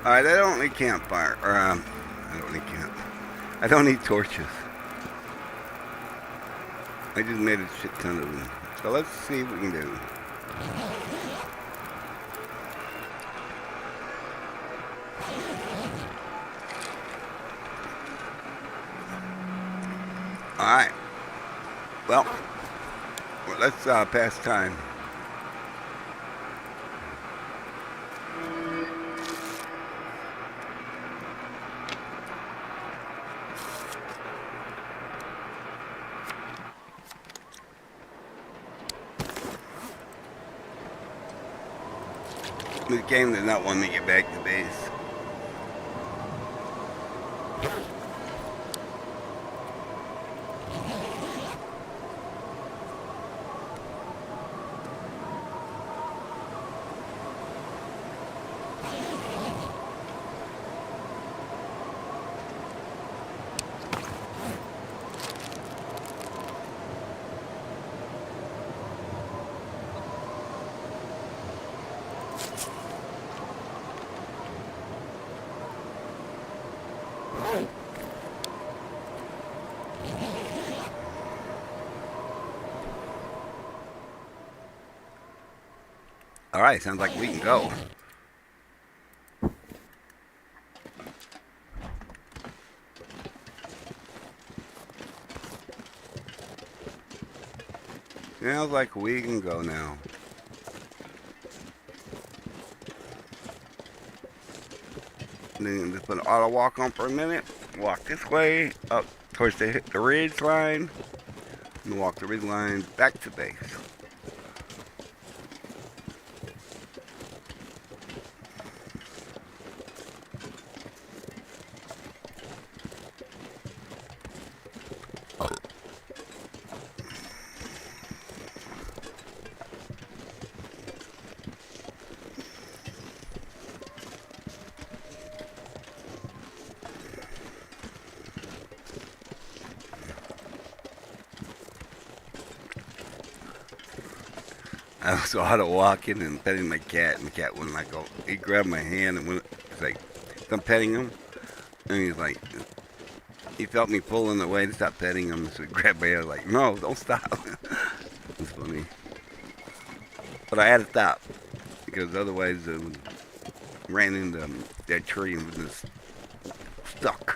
Alright, I don't need campfire. Or, I don't need camp. I don't need torches. I just made a shit ton of them. So let's see what we can do. Alright. Well, let's pass time. The game does not want me to get back to base. Alright, sounds like we can go. Yeah, it was like a week ago now. Then just put an auto walk on for a minute. Walk this way up towards the ridge line. And walk the ridge line back to base. I was auto walking and petting my cat, and the cat wouldn't let go. He grabbed my hand and went, it's like, I'm petting him, and he's like, he felt me pulling away to stop petting him, so he grabbed my hand, like, no, don't stop. It's funny. But I had to stop, because otherwise I ran into that tree and was just stuck.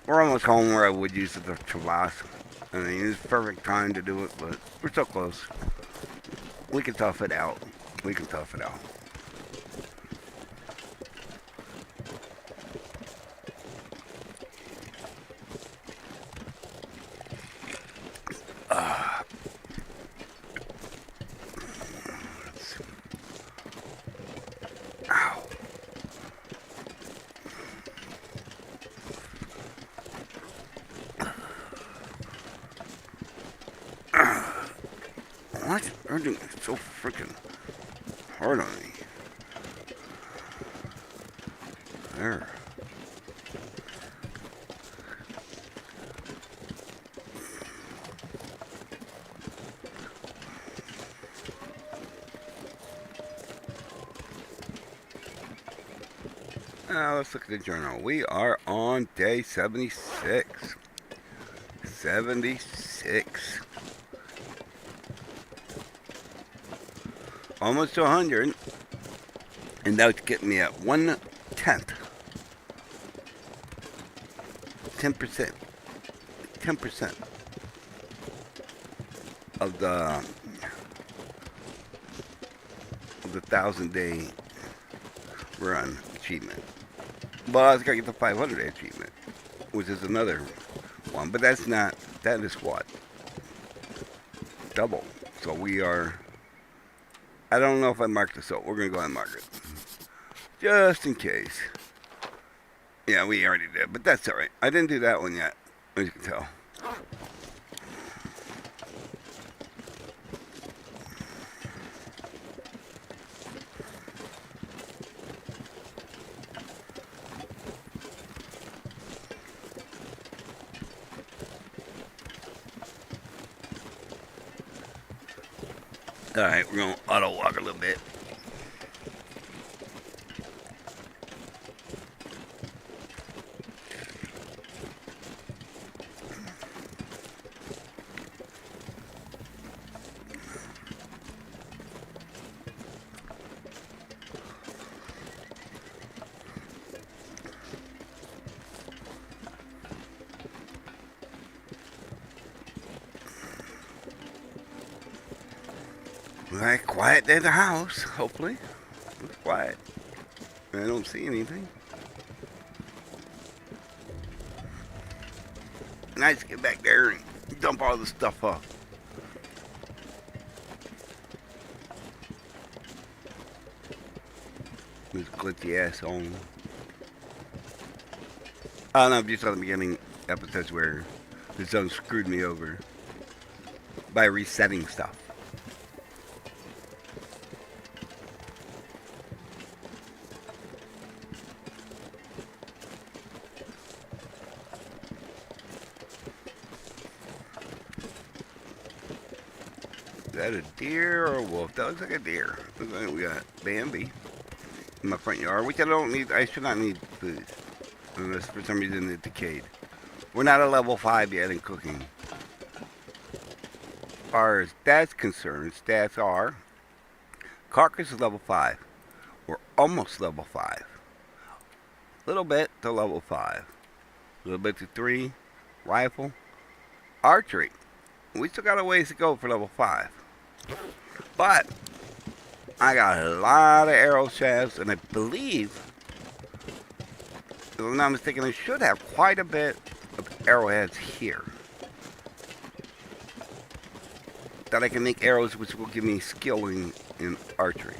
We're almost home where I would use the Travas. I mean, it's perfect time to do it, but we're so close. We can tough it out. We can tough it out. Ow. What? Everything is so freaking hard on me. There. Now let's look at the journal. We are on day 76. 76. Almost to 100. And that's getting me at 1/10. 10%. 10% of the 1,000-day run achievement. Well, I was gonna get the 500-day achievement, which is another one, but that's not. That is what? Double. So we are. I don't know if I marked this out. We're gonna go ahead and mark it, just in case. Yeah, we already did, but that's all right. I didn't do that one yet, as you can tell. All right, we're gonna auto walk a little bit. Like quiet day at the house, hopefully. It's quiet. I don't see anything. Nice to get back there and dump all the stuff off. This glitchy ass on. I don't know if you saw the beginning episodes where the zone screwed me over by resetting stuff. Is that a deer or a wolf? That looks like a deer. Looks like we got Bambi in my front yard, which I don't need. I should not need food unless for some reason it decayed. We're not at level 5 yet in cooking. As far as stats concerned, stats are carcass is level 5, We're almost level 5. Little bit to level 5. A little bit to 3. Rifle. Archery. We still got a ways to go for level 5. But I got a lot of arrow shafts, and I believe, if I'm not mistaken, I should have quite a bit of arrowheads here that I can make arrows, which will give me skill in archery.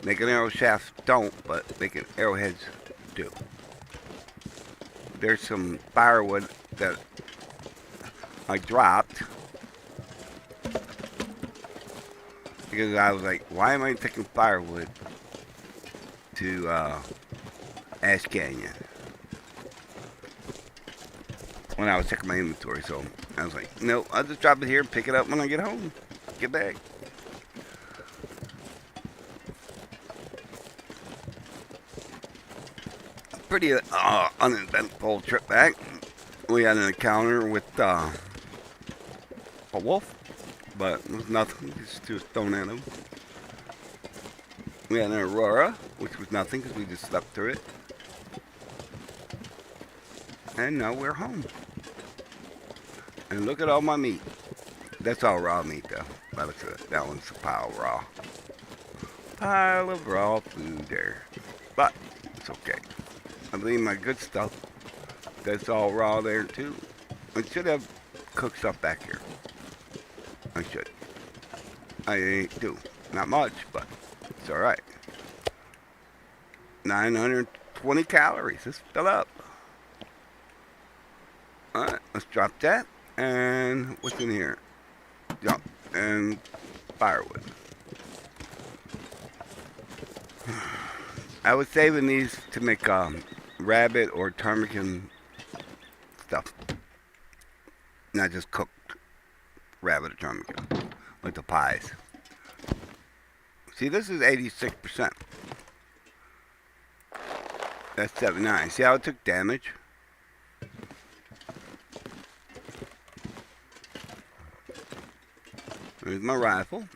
Making arrow shafts don't, but making arrowheads do. There's some firewood that I dropped because I was like, why am I taking firewood to Ash Canyon when I was checking my inventory? So I was like, no, I'll just drop it here and pick it up when I get home. Get back. Pretty uneventful trip back. We had an encounter with a wolf, but it was nothing. Just was thrown at him. We had an aurora, which was nothing because we just slept through it. And now we're home. And look at all my meat. That's all raw meat, though. That one's a pile raw. Pile of raw food there. But it's okay. I believe my good stuff, that's all raw there, too. I should have cooked stuff back here. I should. I do. Not much, but it's alright. 920 calories. Let's fill up. Alright, let's drop that. And what's in here? Jump. And firewood. I was saving these to make rabbit or ptarmigan stuff. Not just cooked rabbit or ptarmigan. Like the pies. See, this is 86%. That's 79. See how it took damage? There's my rifle.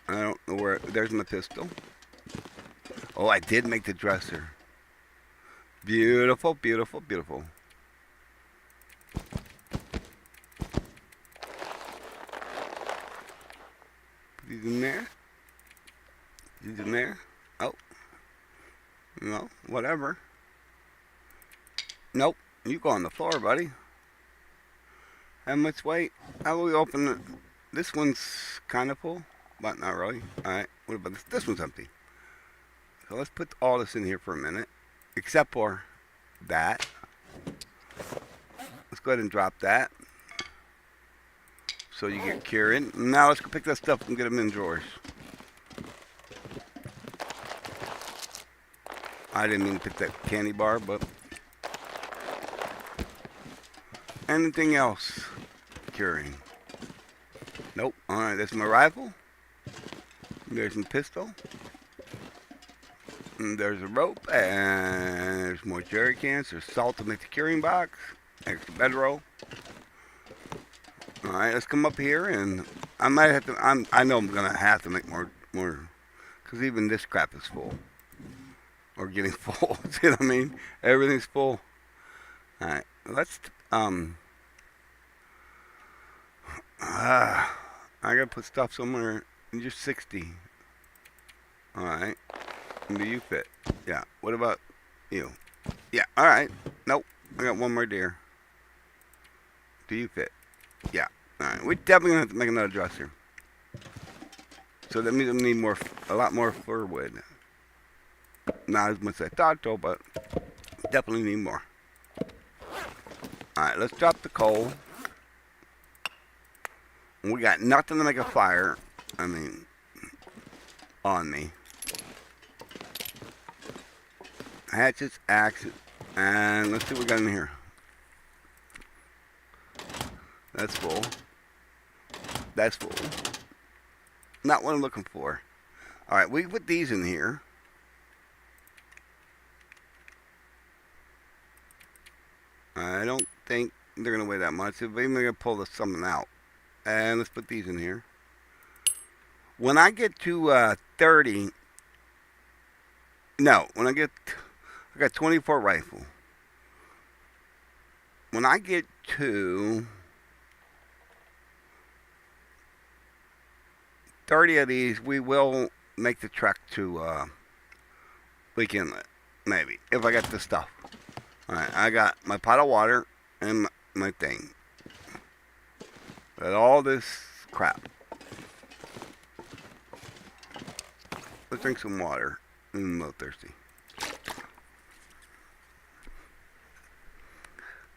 I don't know where. There's my pistol. Oh, I did make the dresser. Beautiful, beautiful, beautiful. Put these in there. These in there. Oh. No, whatever. Nope. You go on the floor, buddy. How much weight? How will we open it? This one's kind of full, but not really. Alright, what about this? This one's empty. So let's put all this in here for a minute. Except for that. Let's go ahead and drop that. So you get curing. Now let's go pick that stuff and get them in drawers. I didn't mean to pick that candy bar, but anything else curing? Nope. Alright, that's my rifle. There's my pistol. And there's a rope. And there's more jerry cans. There's salt to make the curing box. Extra bedroll. Alright, let's come up here and I might have to, I know I'm going to have to make more, because even this crap is full. Or getting full. See what I mean? Everything's full. Alright, let's, I gotta put stuff somewhere. You're 60. Alright. Do you fit? Yeah. What about you? Yeah. Alright. Nope. I got one more deer. Do you fit? Yeah. Alright. We're definitely gonna have to make another dresser. So that means we need a lot more fir wood. Not as much as I thought though, but definitely need more. Alright, let's drop the coal. We got nothing to make a fire. I mean, on me. Hatchets, axes, and let's see what we got in here. That's full. That's full. Not what I'm looking for. Alright, we put these in here. I don't think they're going to weigh that much. Maybe I'm going to pull something out. And let's put these in here. When I get to 30, No, I got 24 rifle. When I get to 30 of these, we will make the trek to Leak Inlet, maybe, if I got the stuff. Alright, I got my pot of water and my thing. Got all this crap. Let's drink some water. I'm a little thirsty.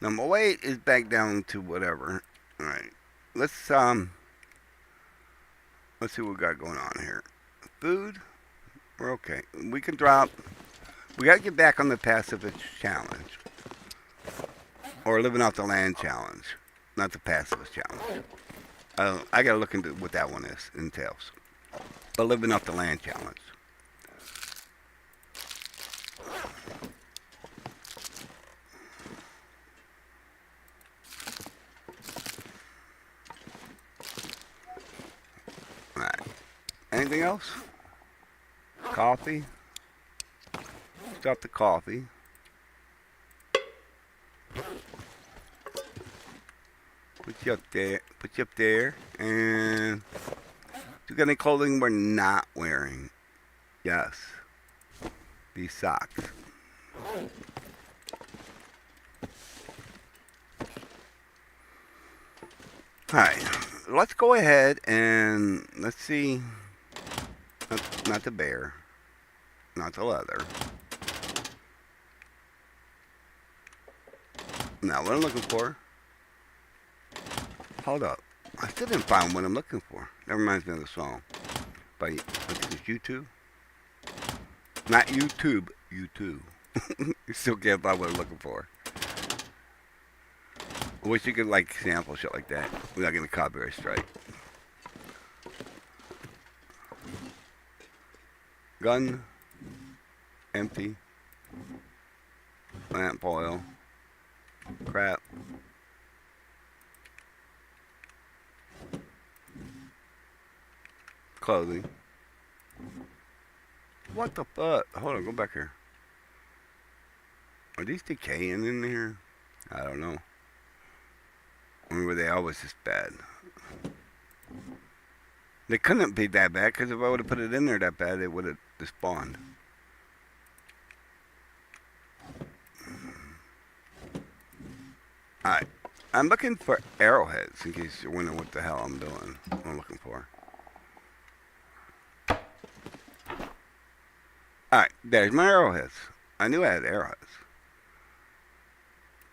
Now my weight is back down to whatever. Alright. Let's see what we got going on here. Food. We're okay. We can drop. We gotta get back on the pacifist challenge. Or living off the land challenge. Not the pacifist challenge. I gotta look into what that one entails. But living off the land challenge. Alright. Anything else? Coffee. Stop the coffee. Put you up there. Put you up there. And you got any clothing we're not wearing? Yes. These socks. Alright. Let's go ahead and let's see. Not the bear. Not the leather. Now, what I'm looking for. Hold up. I still didn't find what I'm looking for. That reminds me of the song. By, I think it's YouTube. Not YouTube. YouTube. You still can't find what I'm looking for. I wish you could, like, sample shit like that without getting a copyright strike. Gun. Empty. Lamp oil. Crap. Clothing. What the fuck? Hold on, go back here. Are these decaying in here? I don't know. I mean, were they always this bad? They couldn't be that bad, because if I would have put it in there that bad, it would have despawned. Alright. I'm looking for arrowheads, in case you're wondering what the hell I'm doing. What I'm looking for. Alright, there's my arrowheads. I knew I had arrowheads.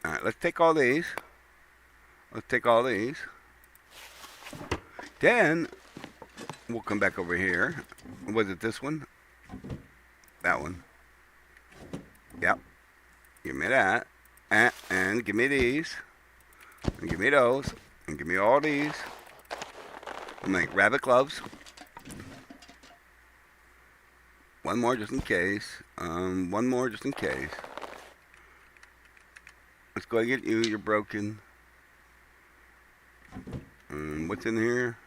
Alright, let's take all these. Let's take all these. Then, we'll come back over here. Was it this one? That one. Yep. Give me that. And give me these. And give me those. And give me all these. And make rabbit gloves. One more just in case. One more just in case. Let's go ahead and get you. You're broken. What's in here?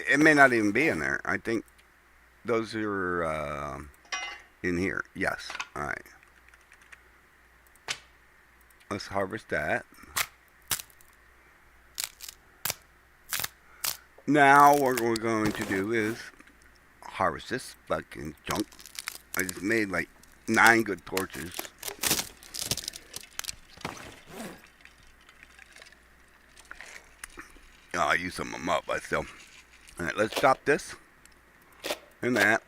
It may not even be in there. I think those are in here. Yes. Alright. Let's harvest that. Now what we're going to do is harvest this fucking junk. I just made like 9 good torches. Oh, I used some of them up, but still. Alright, let's chop this. And that.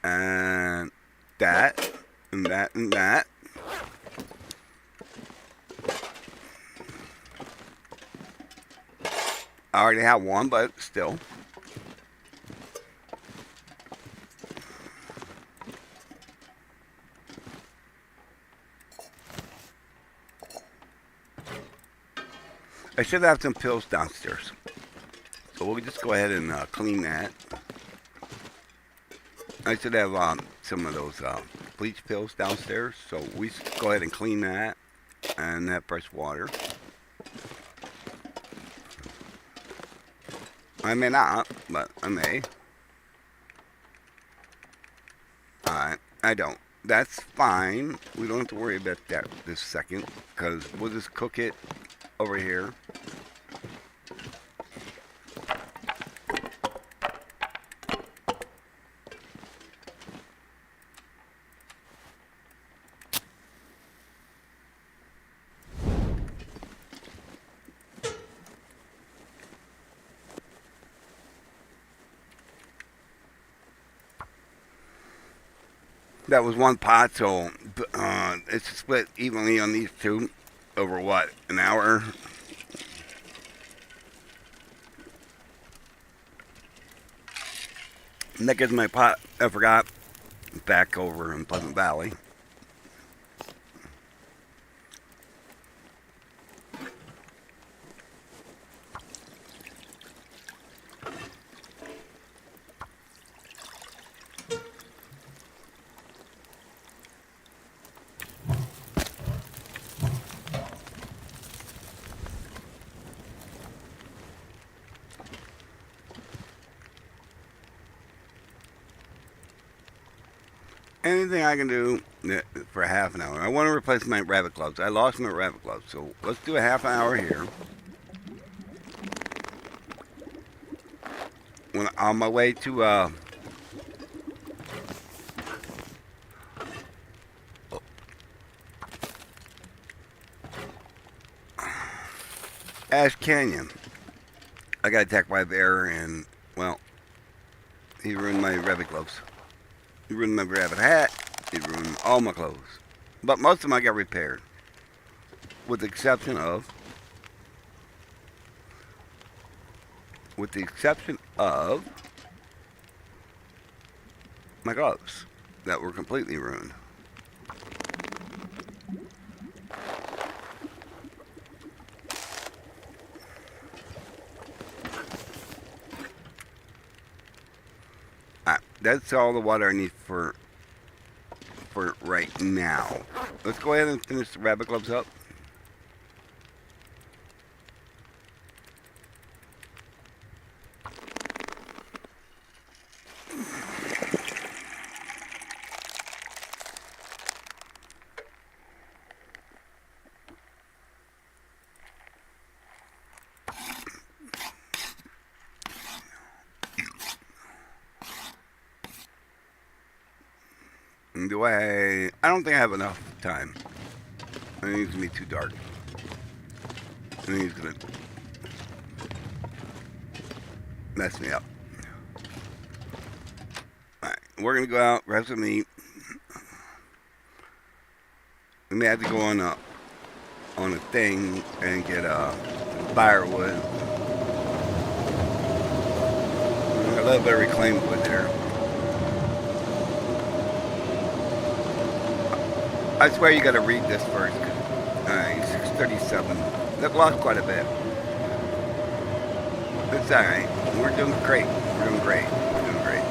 And that. And that. And that. I already have one, but still. I should have some pills downstairs. So we'll just go ahead and clean that. I should have some of those bleach pills downstairs. So we should go ahead and clean that. And have fresh water. I may not, but I may. Alright, I don't. That's fine. We don't have to worry about that this second, because we'll just cook it over here. That was one pot, so it's split evenly on these two over what, an hour? And that gets my pot, I forgot, back over in Pleasant Valley. Anything I can do for half an hour. I want to replace my rabbit gloves. I lost my rabbit gloves, so let's do a half hour here. When on my way to Ash Canyon, I got attacked by a bear, and well, he ruined my rabbit gloves. He ruined my rabbit hat. He ruined all my clothes. But most of them I got repaired. With the exception of my gloves that were completely ruined. That's all the water I need for right now. Let's go ahead and finish the rabbit gloves up. I don't think I have enough time. I think it's gonna be too dark. I think it's gonna mess me up. Alright, we're gonna go out, grab some meat. We may have to go on a thing and get firewood. A little bit of reclaimed wood there. I swear you gotta read this first. 637. That lost quite a bit. It's alright. We're doing great. We're doing great. We're doing great.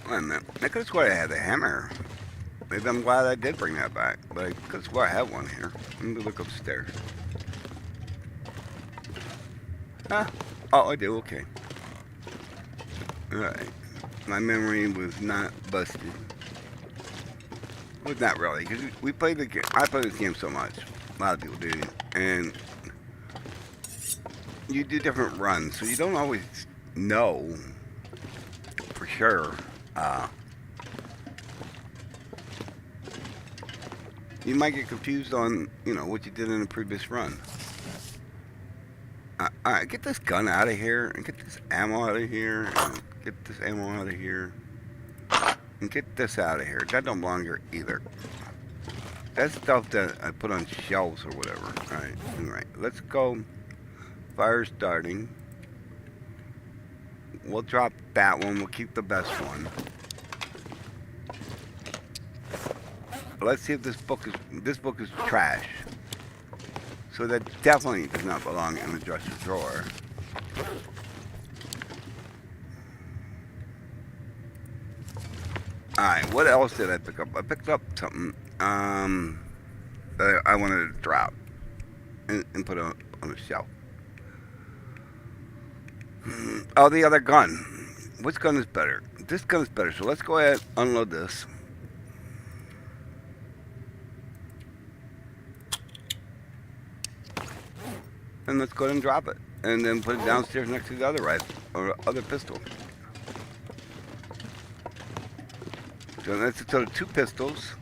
Wait a minute. I could have sworn I had a hammer. Maybe I'm glad I did bring that back. But I could have sworn I had one here. Let me look upstairs. Ah. Oh, I do. Okay. Alright. My memory was not busted. Well, not really. Because we played the game. I play this game so much. A lot of people do. And you do different runs. So you don't always know for sure. You might get confused on, what you did in the previous run. Alright, get this gun out of here, and get this ammo out of here, and get this ammo out of here, and get this out of here. That don't belong here either. That's stuff that I put on shelves or whatever. Alright. Let's go. Fire starting. We'll drop that one. We'll keep the best one. Let's see if this book is trash. So that definitely does not belong in the dresser drawer. Alright, what else did I pick up? I picked up something that I wanted to drop and put on the shelf. Oh, the other gun. Which gun is better? This gun is better, so let's go ahead and unload this. And let's go ahead and drop it. And then put it downstairs next to the other rifle, or other pistol. So that's a total of 2 pistols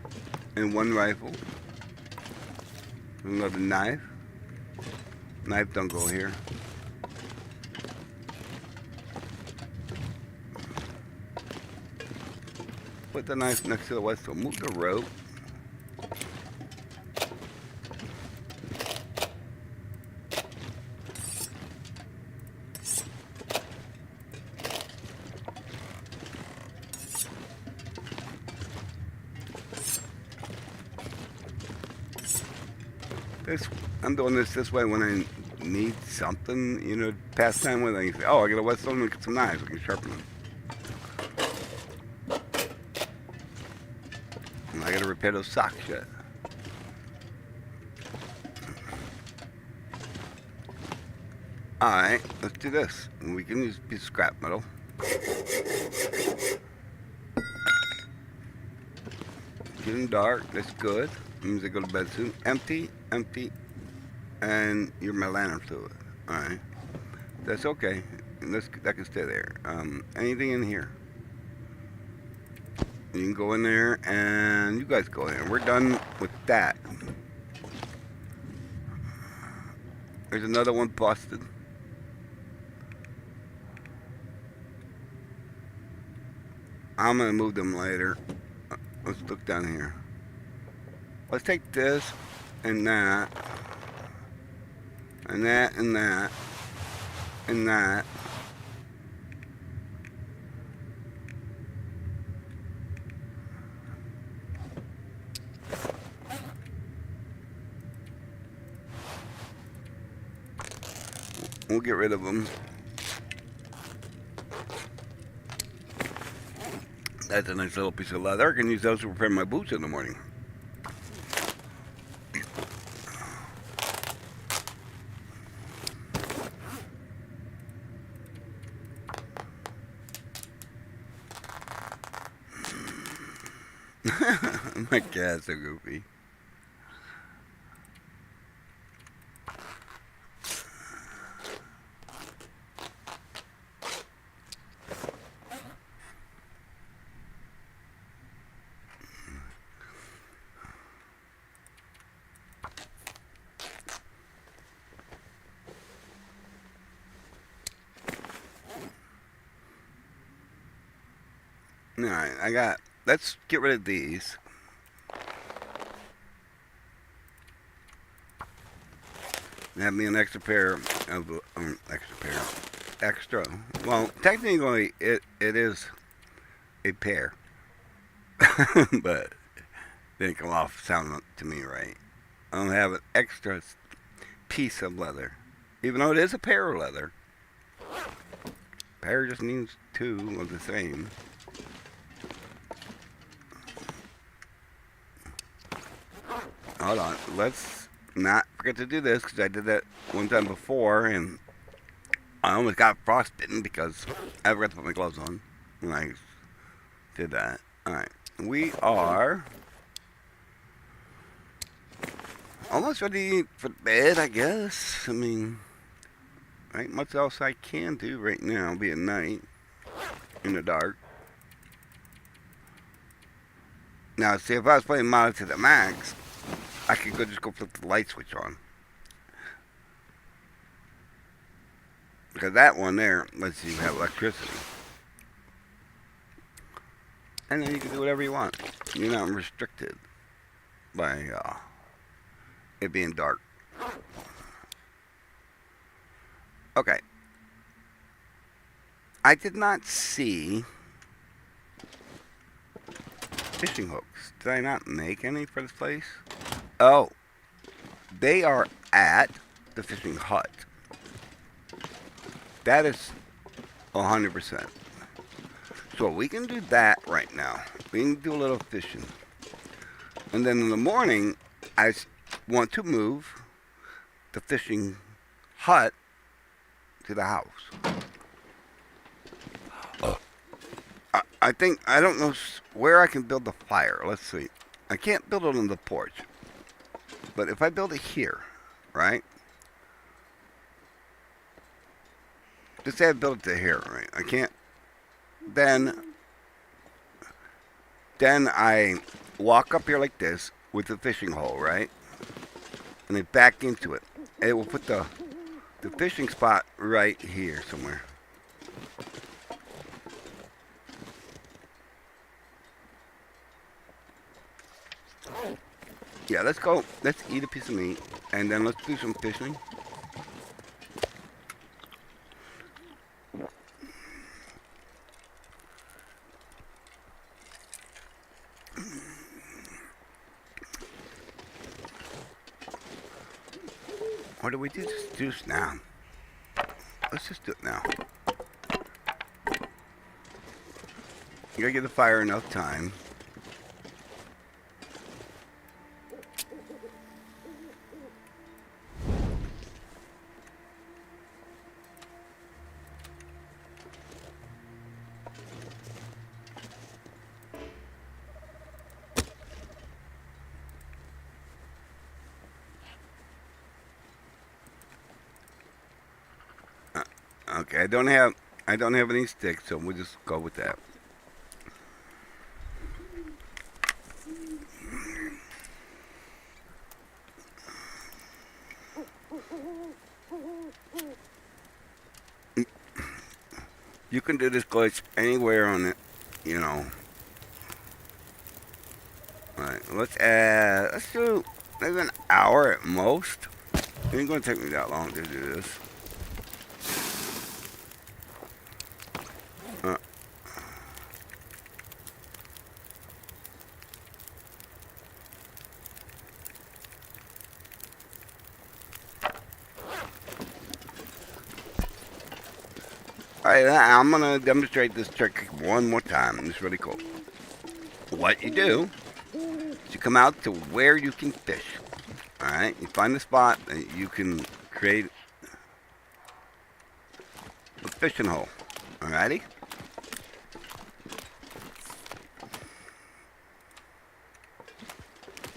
and 1 rifle. Another knife. Knife don't go here. Put the knife next to the west. So move the rope. I'm doing this way when I need something, you know, pastime with. I can say, oh, I got a whetstone and get some knives. I can sharpen them. And I got to repair those socks yet. Alright, let's do this. We can use a piece of scrap metal. Getting dark, that's good. Means I go to bed soon. Empty, and your lantern fluid. Alright. That's okay. That can stay there. Anything in here? You can go in there, and you guys go in there. We're done with that. There's another one busted. I'm gonna move them later. Let's look down here. Let's take this and that and that and that and that. We'll get rid of them. That's a nice little piece of leather. I can use those to repair my boots in the morning. My cat's so goofy. Alright, let's get rid of these. Have me an extra pair of, well, technically it is a pair. But it didn't come off sounding to me right. I don't have an extra piece of leather. Even though it is a pair of leather. Pair just means 2 of the same. Hold on, let's not forget to do this because I did that one time before and I almost got frostbitten because I forgot to put my gloves on when I did that. Alright, we are almost ready for bed, I guess. I mean, ain't much else I can do right now, be at night in the dark. Now, see, if I was playing modded to the max, I could just go flip the light switch on. Because that one there lets you have electricity. And then you can do whatever you want. You're not restricted. by it being dark. Okay. I did not see fishing hooks. Did I not make any for this place? Oh, they are at the fishing hut. That is 100%. So we can do that right now. We can do a little fishing. And then in the morning, I want to move the fishing hut to the house. I think, I don't know where I can build the fire. Let's see. I can't build it on the porch. But if I build it here, right? Just say I build it to here, right? I can't. Then I walk up here like this with the fishing hole, right? And I back into it. And it will put the fishing spot right here somewhere. Yeah, let's go. Let's eat a piece of meat, and then let's do some fishing. Or do we do this now? Let's just do it now. You gotta give the fire enough time. Okay, I don't have any sticks, so we'll just go with that. You can do this glitch anywhere on it, you know. Alright, let's do maybe an hour at most. It ain't gonna take me that long to do this. Alright, I'm gonna demonstrate this trick one more time. It's really cool. What you do is you come out to where you can fish. Alright, you find the spot that you can create a fishing hole. Alrighty?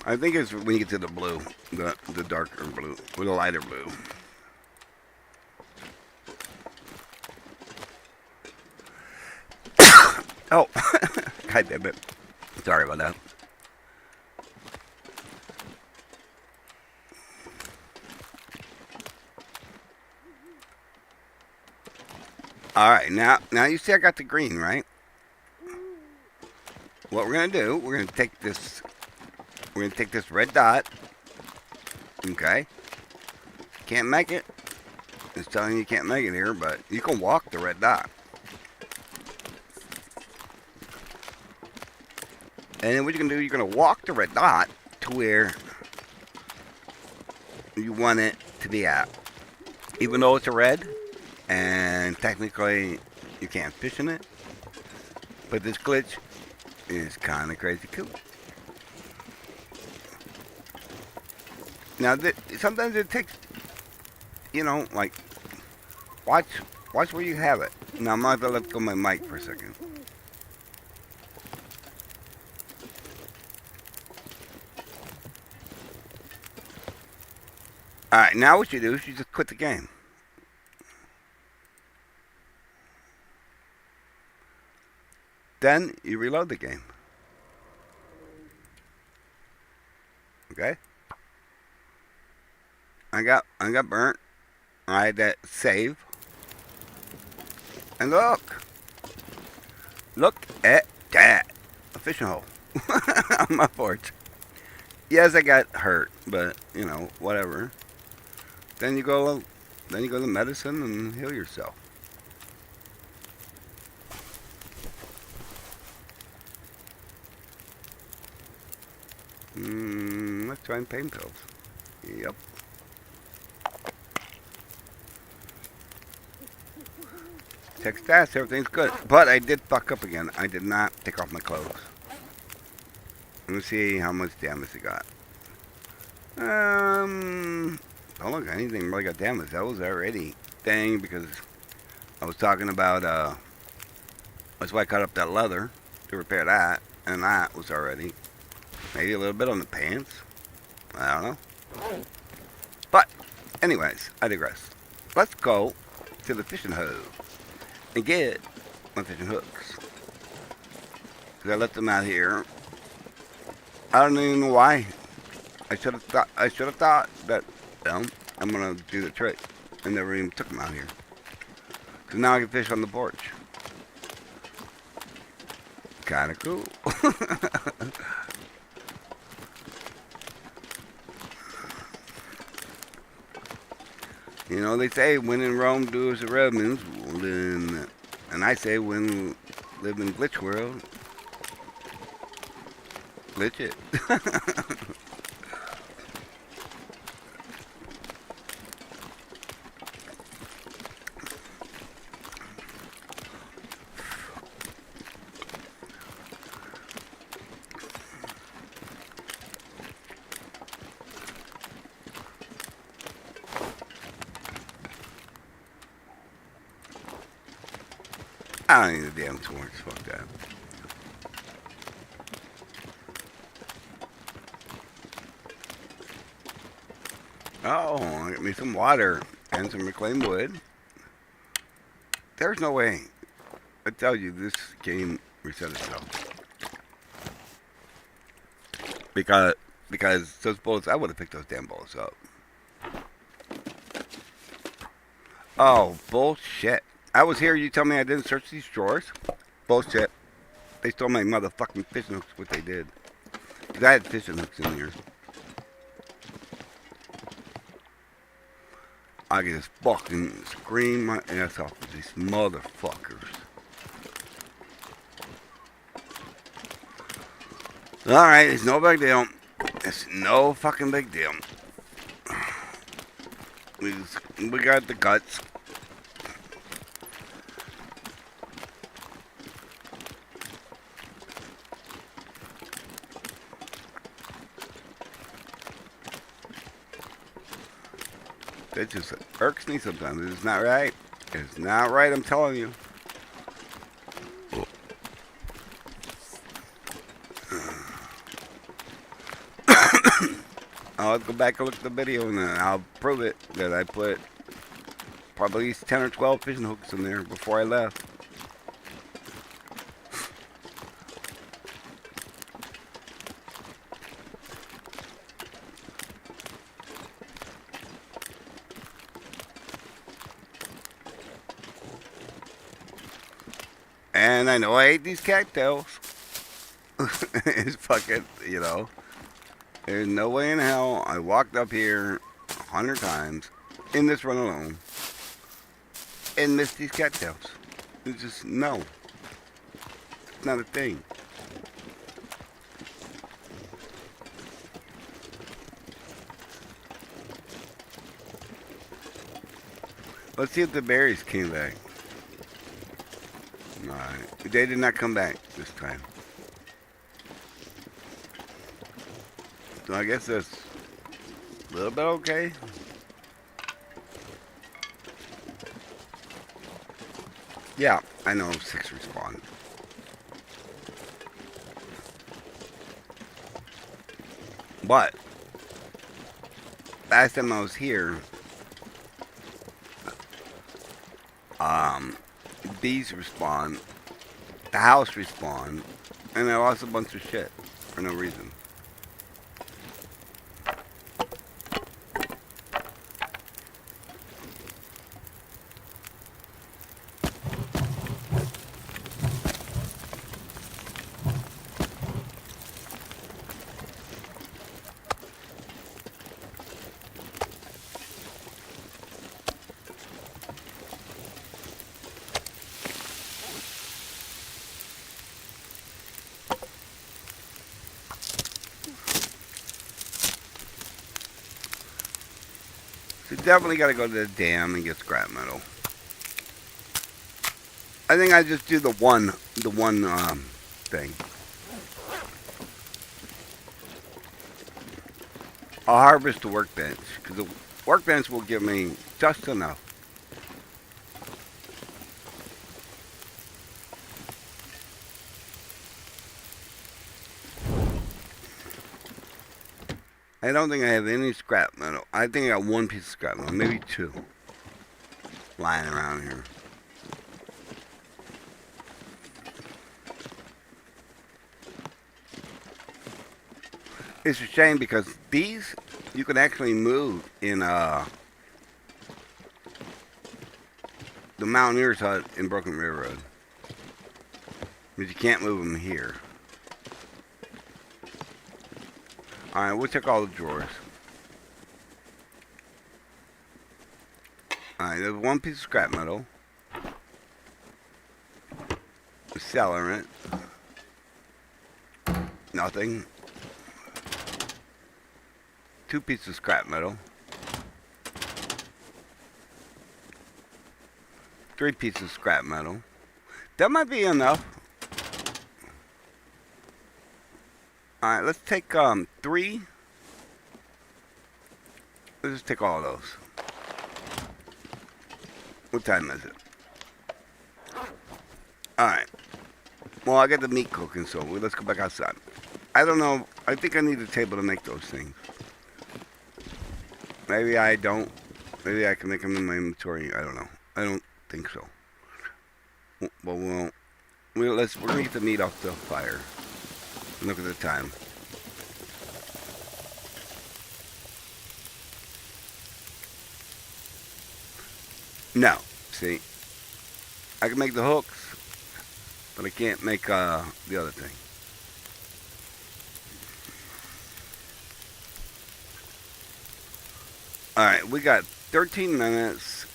I think it's when you get to the blue, the darker blue, or the lighter blue. Oh, God damn it. Sorry about that. Alright, now you see I got the green, right? What we're gonna do, we're gonna take this red dot. Okay. Can't make it. It's telling you can't make it here, but you can walk the red dot. And then what you're going to do, you're going to walk the red dot to where you want it to be at. Even though it's a red, and technically you can't fish in it. But this glitch is kind of crazy cool. Now, sometimes it takes, you know, like, watch where you have it. Now, I'm going to let go my mic for a second. Alright, now what you do is you just quit the game. Then you reload the game. Okay? I got burnt. I had that save. And look at that. A fishing hole on my porch. Yes, I got hurt, but you know, whatever. Then you go, then you go to medicine and heal yourself. Let's try pain pills. Yep. Check stats, everything's good. But I did fuck up again. I did not take off my clothes. Let me see how much damage it got. Don't look anything really got damaged. That was already thing because I was talking about that's why I cut up that leather to repair that, and that was already maybe a little bit on the pants. I don't know. But anyways, I digress. Let's go to the fishing hole and get my fishing hooks. Cause I left them out here. I don't even know why. I should have thought. I should have thought that. Well, I'm gonna do the trick. I never even took them out here. Cause now I can fish on the porch. Kinda cool. You know, they say when in Rome, do as the Romans. And I say when live in glitch world, glitch it. I don't need the damn torch. Fuck that. Oh, I got me some water and some reclaimed wood. There's no way. I tell you, this game reset itself. Because those bullets, I would have picked those damn bullets up. Oh, bullshit. I was here, you tell me I didn't search these drawers? Bullshit. They stole my motherfucking fishing hooks, what they did. Because I had fishing hooks in here. I can just fucking scream my ass off with these motherfuckers. Alright, it's no big deal. It's no fucking big deal. We got the guts. It just irks me sometimes. It's not right. It's not right, I'm telling you. I'll go back and look at the video and I'll prove it that I put probably at least 10 or 12 fishing hooks in there before I left. And I know I hate these cattails. It's fucking, you know. There's no way in hell I walked up here 100 times in this run alone and missed these cattails. It's just, no. It's not a thing. Let's see if the berries came back. Alright. They did not come back this time. So I guess that's a little bit okay. Yeah, I know 6 respawn. But last time I was here, bees respawn, the house respawned, and I lost a bunch of shit for no reason. So definitely got to go to the dam and get scrap metal. I think I just do the one thing. I'll harvest the workbench because the workbench will give me just enough. I don't think I have any scrap metal. I think I got one piece of scrap metal, maybe two, lying around here. It's a shame because these you can actually move in the Mountaineer's Hut in Broken Railroad, but you can't move them here. All right, we'll check all the drawers. All right, there's one piece of scrap metal, accelerant, nothing. Two pieces of scrap metal. Three pieces of scrap metal. That might be enough. Alright, let's take three. Let's just take all of those. What time is it? Alright. Well, I got the meat cooking, so let's go back outside. I don't know. I think I need a table to make those things. Maybe I don't. Maybe I can make them in my inventory. I don't know. I don't think so. But we're gonna get the meat off the fire. Look at the time. No, see, I can make the hooks, but I can't make the other thing. All right, we got 13 minutes.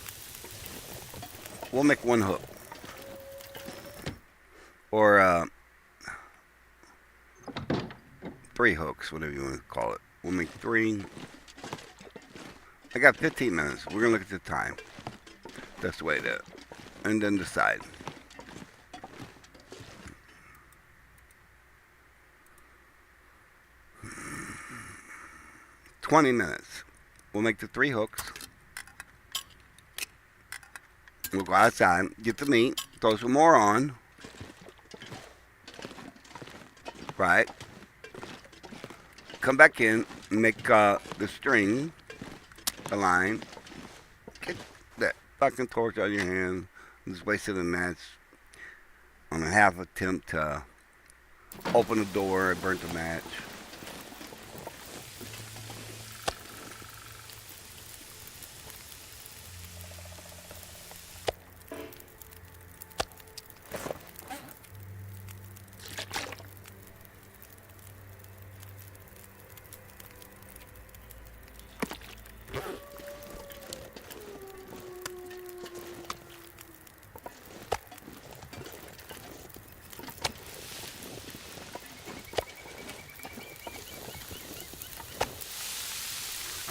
We'll make one hook. Or three hooks, whatever you want to call it. We'll make three. I got 15 minutes. We're going to look at the time. That's the way to, and then decide. "20 minutes. We'll make the three hooks. We'll go outside, get the meat, throw some more on. Right. Come back in, make the string, the line. Get that fucking torch out of your hand. Just wasted a match on a half attempt to open the door. I burnt the match.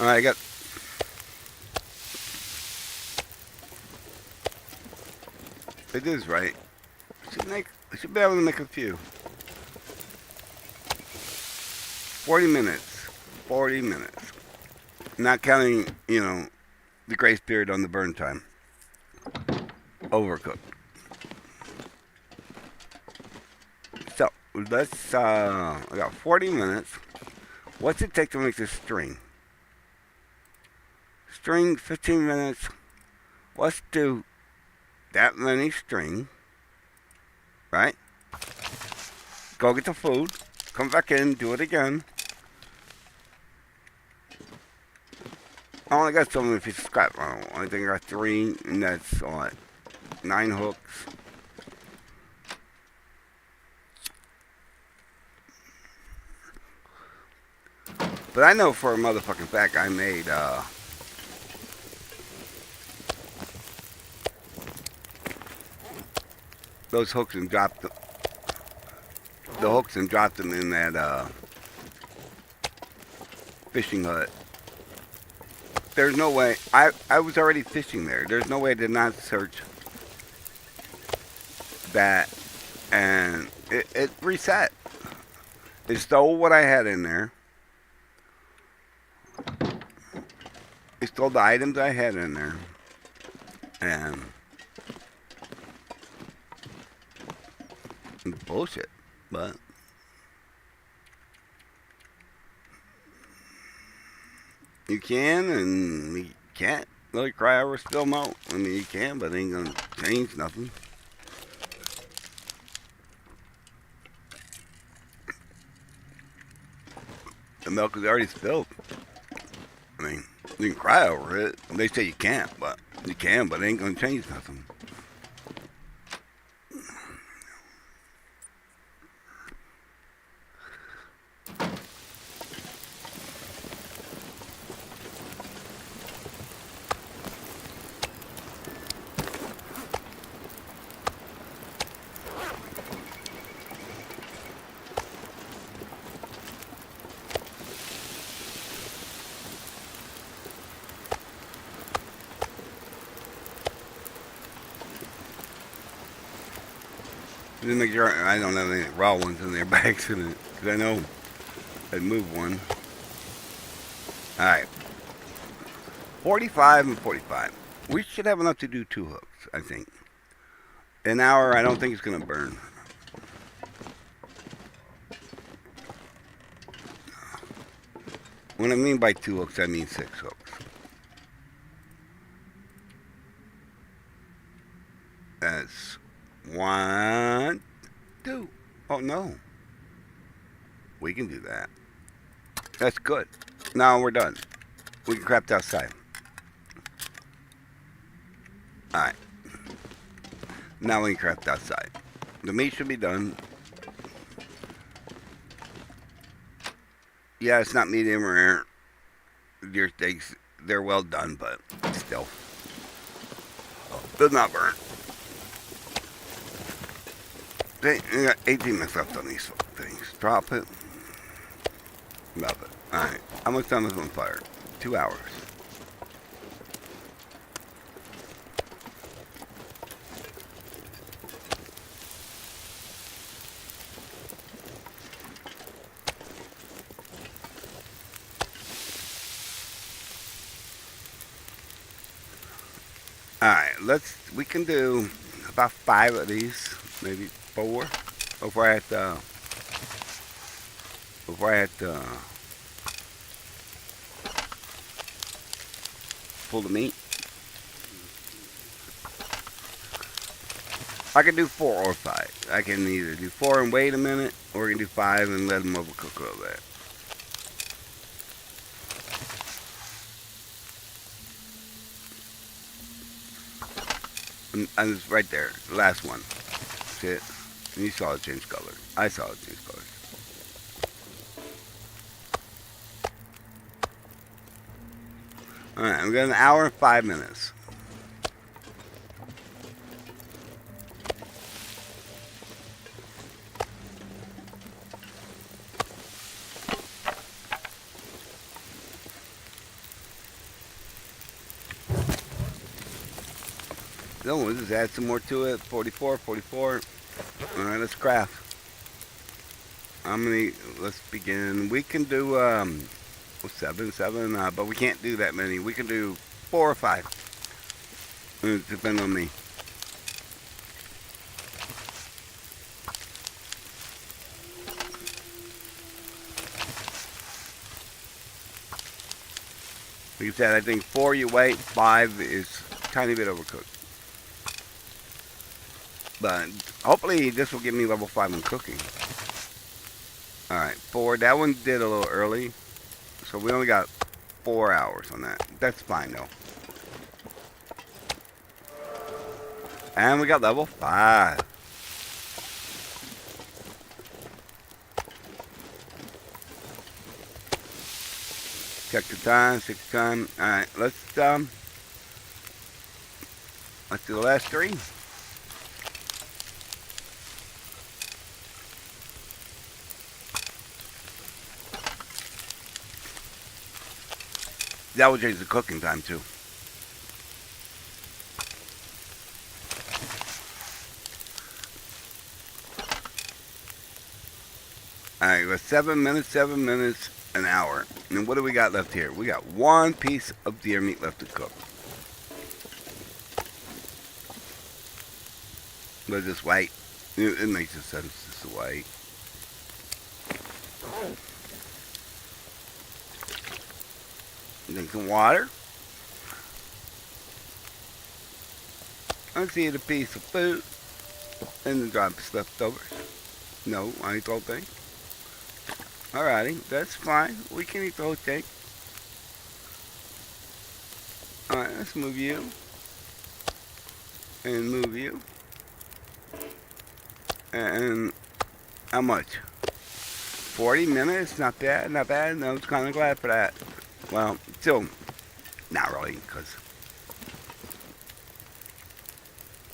Alright, I got... It is right. I should be able to make a few. 40 minutes. 40 minutes. Not counting, the grace period on the burn time. Overcooked. So, let's, I got 40 minutes. What's it take to make this string? String, 15 minutes. Let's do that many string. Right? Go get the food. Come back in, do it again. I only got so many pieces of scrap. I think I got 3, and that's what? 9 hooks. But I know for a motherfucking fact I made, those hooks and dropped the hooks and dropped them in that fishing hut. There's no way. I was already fishing there. There's no way I did not search that, and it reset. It stole what I had in there. It stole the items I had in there, and it's bullshit. But you can and you can't really cry over spilled milk. I mean, you can, but it ain't gonna change nothing. The milk is already spilled. I mean, you can cry over it. They say you can't, but you can, but it ain't gonna change nothing. Just make sure I don't have any raw ones in there by accident, because I know I'd move one. Alright. 45 and 45. We should have enough to do 2 hooks, I think. An hour, I don't think it's going to burn. When I mean by 2 hooks, I mean 6 hooks. That's 1, 2. Oh, no. We can do that. That's good. Now we're done. We can craft outside. Alright. Now we can craft outside. The meat should be done. Yeah, it's not medium rare. Deer steaks, they're well done, but still. Does not burn. We got 18 minutes left on these things. Drop it. Drop it. Alright. How much time is on fire? 2 hours. Alright, we can do about 5 of these, maybe 4, before I have to pull the meat. I can do 4 or 5. I can either do 4 and wait a minute, or I can do 5 and let them overcook a little bit. And it's right there, the last one. See it? And you saw it change color. I saw it change color. Alright, we got an hour and 5 minutes. Then we'll just add some more to it. 44, 44. Alright, let's craft. How many? Let's begin. We can do 7, but we can't do that many. We can do 4 or 5. It depends on me. Like I said, I think 4 you wait, 5 is a tiny bit overcooked. But hopefully this will give me level 5 in cooking. Alright, 4. That one did a little early. So we only got 4 hours on that. That's fine though. And we got level 5. Check the time, 6 time. Alright, let's do the last 3. That will change the cooking time too. Alright, we're 7 minutes, an hour. And what do we got left here? We got one piece of deer meat left to cook. But just wait. It makes sense just to wait. Drink some water. Let's eat a piece of food. And the drop leftovers. No, I ate the whole thing. Alrighty, that's fine. We can eat the whole thing. Alright, let's move you. And move you. And how much? 40 minutes? Not bad, not bad. No, I was kind of glad for that. Well, still, not really, because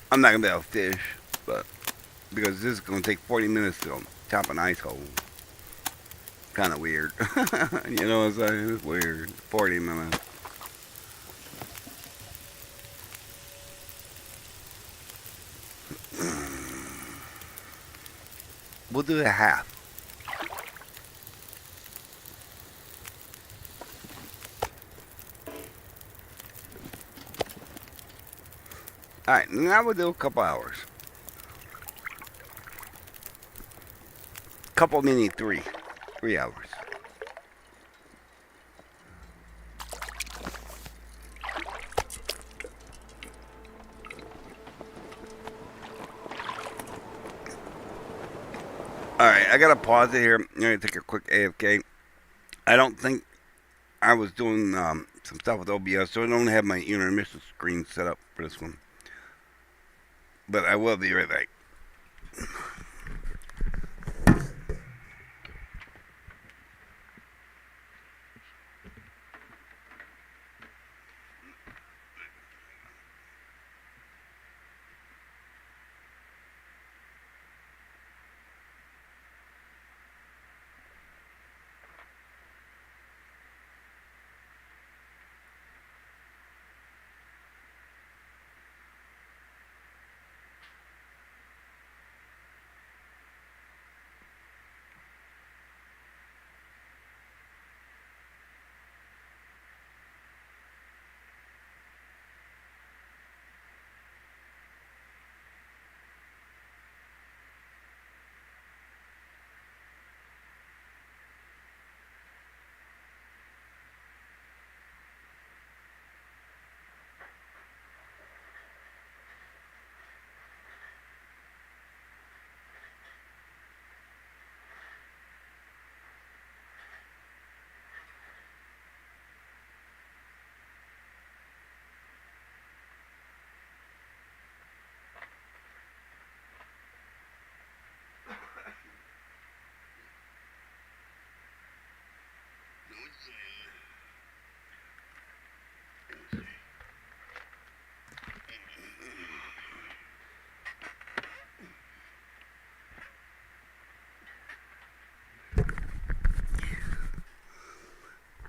I'm not going to be able to fish, but because this is going to take 40 minutes to chop an ice hole. Kind of weird. You know what I'm saying? It's weird. 40 minutes. We'll do a half. Alright, now we'll do a couple hours. Couple meaning 3. 3 hours. Alright, I gotta pause it here. I'm gonna take a quick AFK. I don't think I was doing some stuff with OBS, so I don't have my intermission screen set up for this one. But I will be right back.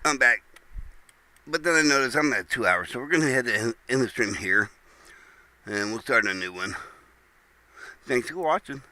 I'm back. But then I noticed I'm at 2 hours, so we're going to head to end the stream here. And we'll start a new one. Thanks for watching.